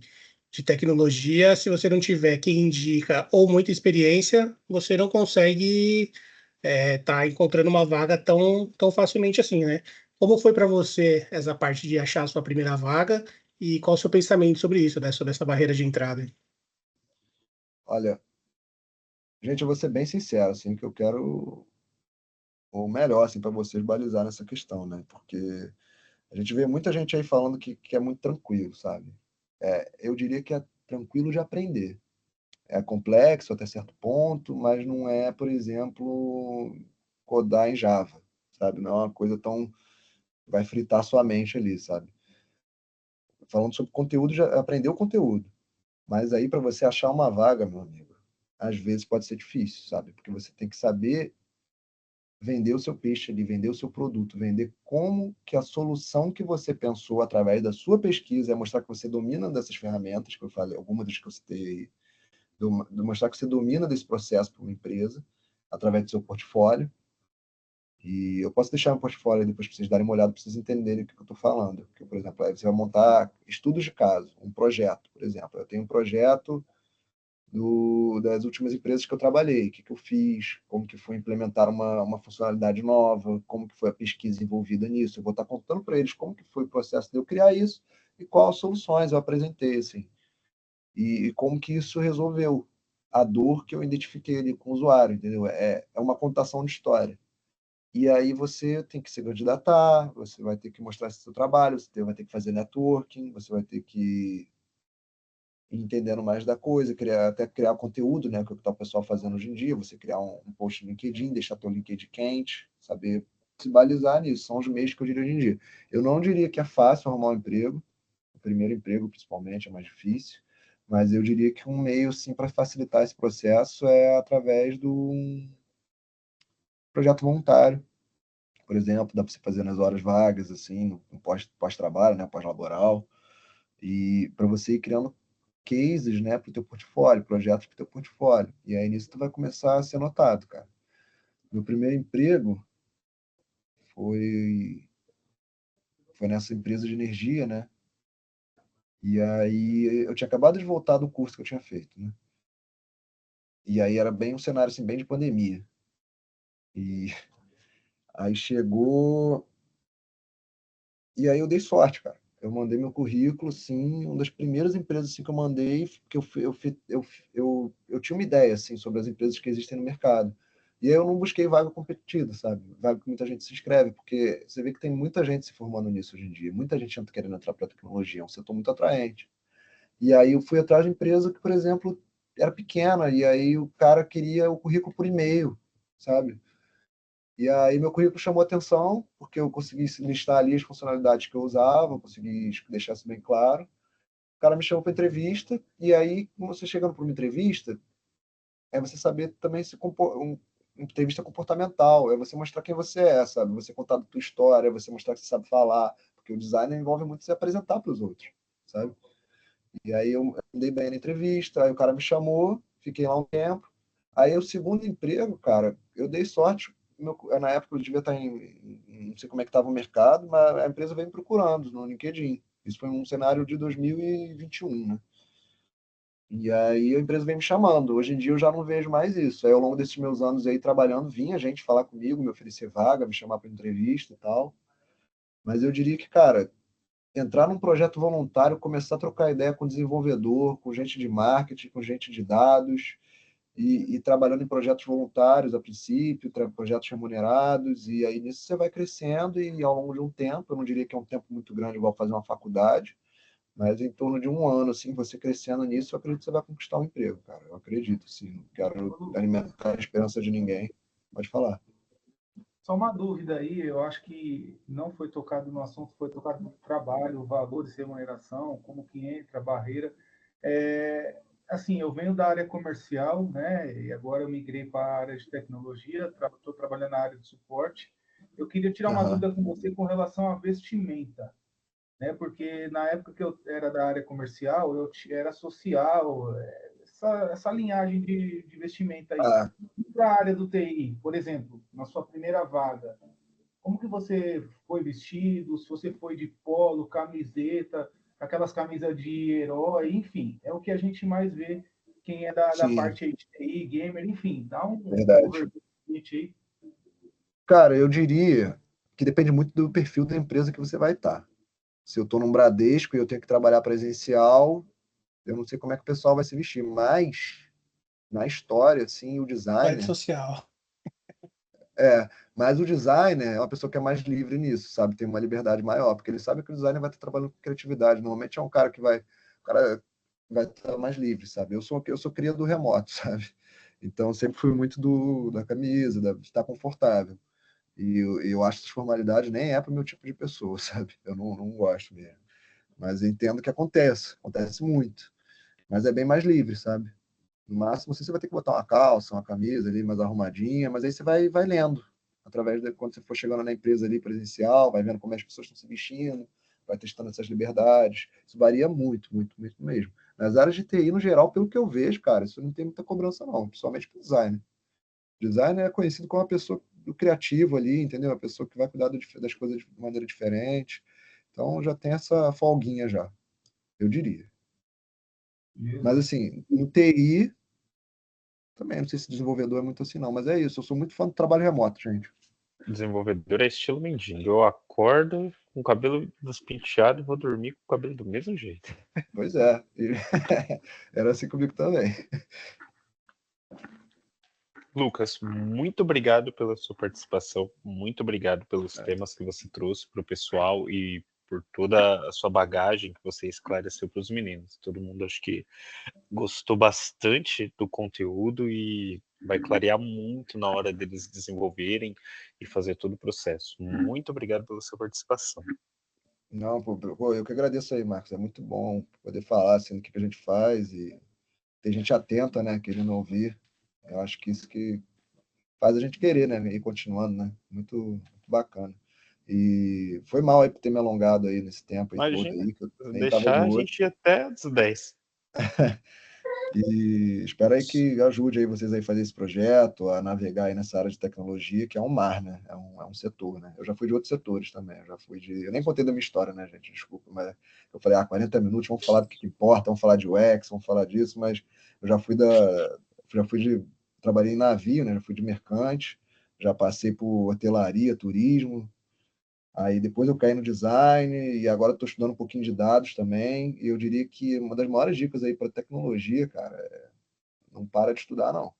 tecnologia, se você não tiver quem indica ou muita experiência, você não consegue tá encontrando uma vaga tão facilmente assim, né? Como foi para você essa parte de achar a sua primeira vaga e qual o seu pensamento sobre isso, né? Sobre essa barreira de entrada? Olha, gente, eu vou ser bem sincero, assim, que eu quero o melhor, assim, para vocês balizar nessa questão, né? Porque a gente vê muita gente aí falando que é muito tranquilo, sabe? Eu diria que é tranquilo de aprender. É complexo até certo ponto, mas não é, por exemplo, codar em Java, sabe? Não é uma coisa tão vai fritar sua mente ali, sabe? Falando sobre conteúdo, já aprendeu o conteúdo. Mas aí, para você achar uma vaga, meu amigo, às vezes pode ser difícil, sabe? Porque você tem que saber vender o seu peixe ali, vender o seu produto, vender como que a solução que você pensou através da sua pesquisa é mostrar que você domina dessas ferramentas que eu falei, algumas das que eu citei aí, mostrar que você domina desse processo para uma empresa através do seu portfólio. E eu posso deixar um portfólio aí depois para vocês darem uma olhada, para vocês entenderem o que eu estou falando. Porque, por exemplo, aí você vai montar estudos de caso, um projeto, por exemplo. Eu tenho um projeto das últimas empresas que eu trabalhei, o que eu fiz, como que foi implementar uma funcionalidade nova, como que foi a pesquisa envolvida nisso. Eu vou estar contando para eles como que foi o processo de eu criar isso e quais soluções eu apresentei, assim, e como que isso resolveu a dor que eu identifiquei ali com o usuário, entendeu? É uma contação de história. E aí você tem que se candidatar, você vai ter que mostrar esse seu trabalho, você vai ter que fazer networking, você vai ter que ir entendendo mais da coisa, até criar conteúdo, né, que é o que está o pessoal fazendo hoje em dia, você criar um post no LinkedIn, deixar teu LinkedIn quente, saber se balizar nisso, são os meios que eu diria hoje em dia. Eu não diria que é fácil arrumar um emprego, o primeiro emprego principalmente é mais difícil, mas eu diria que um meio, sim, para facilitar esse processo é através do projeto voluntário, por exemplo, dá para você fazer nas horas vagas, assim, no pós-trabalho, né, pós-laboral, e para você ir criando cases, né, para o teu portfólio, projetos para o teu portfólio. E aí nisso tu vai começar a ser notado, cara. Meu primeiro emprego foi nessa empresa de energia, né? E aí eu tinha acabado de voltar do curso que eu tinha feito, né? E aí era bem um cenário assim, bem de pandemia. E Aí chegou, e aí eu dei sorte, cara. Eu mandei meu currículo, sim, uma das primeiras empresas assim, que eu mandei, que eu tinha uma ideia assim, sobre as empresas que existem no mercado. E aí eu não busquei vaga competida, sabe? Vaga que muita gente se inscreve, porque você vê que tem muita gente se formando nisso hoje em dia, muita gente querendo entrar para a tecnologia, é um setor muito atraente. E aí eu fui atrás de empresa que, por exemplo, era pequena, e aí o cara queria o currículo por e-mail, sabe? E aí meu currículo chamou atenção, porque eu consegui listar ali as funcionalidades que eu usava, consegui deixar isso bem claro. O cara me chamou para entrevista, e aí, quando você chegando para uma entrevista, é você saber também se uma entrevista comportamental, é você mostrar quem você é, sabe? Você contar a tua história, você mostrar que você sabe falar, porque o design envolve muito se apresentar para os outros, sabe? E aí eu andei bem na entrevista, aí o cara me chamou, fiquei lá um tempo. Aí o segundo emprego, cara, eu dei sorte. Na época eu devia estar não sei como é que estava o mercado, mas a empresa veio me procurando no LinkedIn. Isso foi um cenário de 2021, né? E aí a empresa vem me chamando. Hoje em dia eu já não vejo mais isso. Aí ao longo desses meus anos aí trabalhando, vinha gente falar comigo, me oferecer vaga, me chamar para entrevista e tal. Mas eu diria que, cara, entrar num projeto voluntário, começar a trocar ideia com desenvolvedor, com gente de marketing, com gente de dados, e trabalhando em projetos voluntários a princípio, projetos remunerados, e aí nisso você vai crescendo e ao longo de um tempo, eu não diria que é um tempo muito grande igual fazer uma faculdade, mas em torno de um ano, assim, você crescendo nisso, eu acredito que você vai conquistar um emprego, cara. Eu acredito, assim, não quero alimentar a esperança de ninguém. Pode falar. Só uma dúvida aí, eu acho que não foi tocado no assunto, foi tocado no trabalho, valores, remuneração, como que entra, barreira. Assim, eu venho da área comercial, né, e agora eu migrei para a área de tecnologia, estou trabalhando na área de suporte. Eu queria tirar uma dúvida com você com relação à vestimenta, né, porque na época que eu era da área comercial, eu era social, essa linhagem de vestimenta aí. Para a área do TI, por exemplo, na sua primeira vaga, como que você foi vestido? Se você foi de polo, camiseta, aquelas camisas de herói, enfim, é o que a gente mais vê quem é da parte aí de TI, gamer, enfim, dá um Verdade. aí. Cara, eu diria que depende muito do perfil da empresa que você vai estar. Se eu estou num Bradesco e eu tenho que trabalhar presencial, eu não sei como é que o pessoal vai se vestir, mas na história, assim, o designer... social. Mas o designer é uma pessoa que é mais livre nisso, sabe? Tem uma liberdade maior, porque ele sabe que o designer vai estar trabalhando com criatividade. Normalmente é um cara que o cara vai estar mais livre, sabe? Eu sou cria do remoto, sabe? Então sempre fui muito da camisa, de estar confortável. E eu acho que essa formalidade nem é para o meu tipo de pessoa, sabe? Eu não gosto mesmo. Mas eu entendo que acontece muito. Mas é bem mais livre, sabe? No máximo, você vai ter que botar uma calça, uma camisa ali mais arrumadinha, mas aí você vai lendo. Através de quando você for chegando na empresa ali presencial, vai vendo como as pessoas estão se vestindo, vai testando essas liberdades. Isso varia muito, muito, muito mesmo. Nas áreas de TI, no geral, pelo que eu vejo, cara, isso não tem muita cobrança, não, principalmente para o design. Design é conhecido como uma pessoa do criativo ali, entendeu? A pessoa que vai cuidar das coisas de maneira diferente. Então já tem essa folguinha já, eu diria. Mas assim, no TI, também não sei se desenvolvedor é muito assim, não, mas é isso. Eu sou muito fã do trabalho remoto, gente. Desenvolvedor é estilo mendigo. Eu acordo com o cabelo despenteado e vou dormir com o cabelo do mesmo jeito. Pois é. Era assim comigo também. Lucas, muito obrigado pela sua participação. Muito obrigado pelos temas que você trouxe para o pessoal e por toda a sua bagagem que você esclareceu para os meninos. Todo mundo acho que gostou bastante do conteúdo e vai clarear muito na hora deles desenvolverem e fazer todo o processo. Muito obrigado pela sua participação. Não, pô, eu que agradeço aí, Marcos. É muito bom poder falar assim, do que a gente faz e ter gente atenta, né, querendo ouvir. Eu acho que isso que faz a gente querer, né, ir continuando, né? Muito, muito bacana. E foi mal aí por ter me alongado aí nesse tempo aí todo aí, que eu nem tava deixar de a olho. gente ir até os 10. E espero aí que ajude aí vocês aí a fazer esse projeto, a navegar aí nessa área de tecnologia, que é um mar, né? É um setor, né? Eu já fui de outros setores também. Eu nem contei da minha história, né, gente? Desculpa, mas eu falei, 40 minutos, vamos falar do que importa, vamos falar de UX, vamos falar disso, mas eu já fui trabalhei em navio, né? Já fui de mercante, já passei por hotelaria, turismo, aí depois eu caí no design e agora estou estudando um pouquinho de dados também. E eu diria que uma das maiores dicas aí para tecnologia, cara, não para de estudar, não.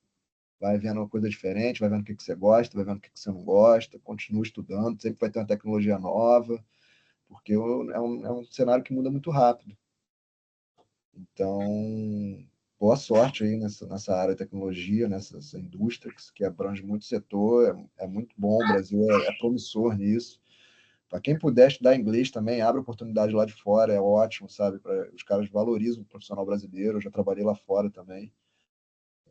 Vai vendo uma coisa diferente, vai vendo o que você gosta, vai vendo o que você não gosta, continua estudando, sempre vai ter uma tecnologia nova, porque é um cenário que muda muito rápido. Então, boa sorte aí nessa área de tecnologia, nessa indústria que abrange muito setor, é muito bom, o Brasil é promissor nisso. Para quem puder estudar inglês também, abre oportunidade lá de fora, é ótimo, sabe? Os caras valorizam o profissional brasileiro, eu já trabalhei lá fora também.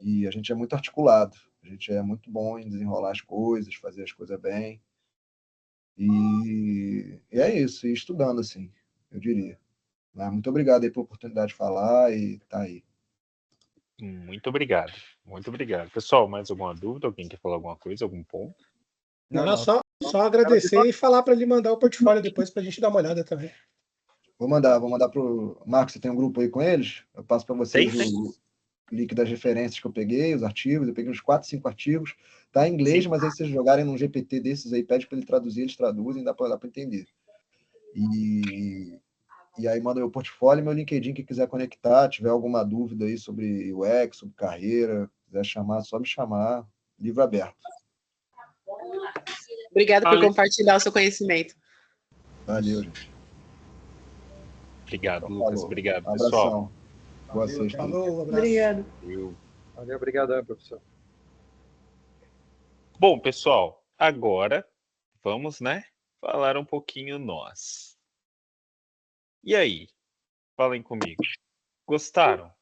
E a gente é muito articulado, a gente é muito bom em desenrolar as coisas, fazer as coisas bem. E é isso, e estudando, assim, eu diria. Mas muito obrigado aí pela oportunidade de falar e tá aí. Muito obrigado. Muito obrigado. Pessoal, mais alguma dúvida? Alguém quer falar alguma coisa, algum ponto? Não, só agradecer e falar para ele mandar o portfólio depois para a gente dar uma olhada também. Vou mandar pro Marcos, você tem um grupo aí com eles? Eu passo para vocês o link das referências que eu peguei, os artigos, eu peguei uns 4, 5 artigos, tá em inglês, mas aí se vocês jogarem num GPT desses aí, pede para ele traduzir, eles traduzem, dá para entender. E aí manda meu portfólio e meu LinkedIn, que quiser conectar, tiver alguma dúvida aí sobre UX, sobre carreira, quiser chamar, só me chamar, livro aberto. Obrigado por compartilhar o seu conhecimento. Valeu, gente. Obrigado, Então, Lucas. falou. Obrigado, Um pessoal. abração. Boa sexta. Falou, abraço. Obrigado. Valeu, obrigadão, professor. Bom, pessoal, agora vamos, falar um pouquinho nós. E aí? Falem comigo. Gostaram?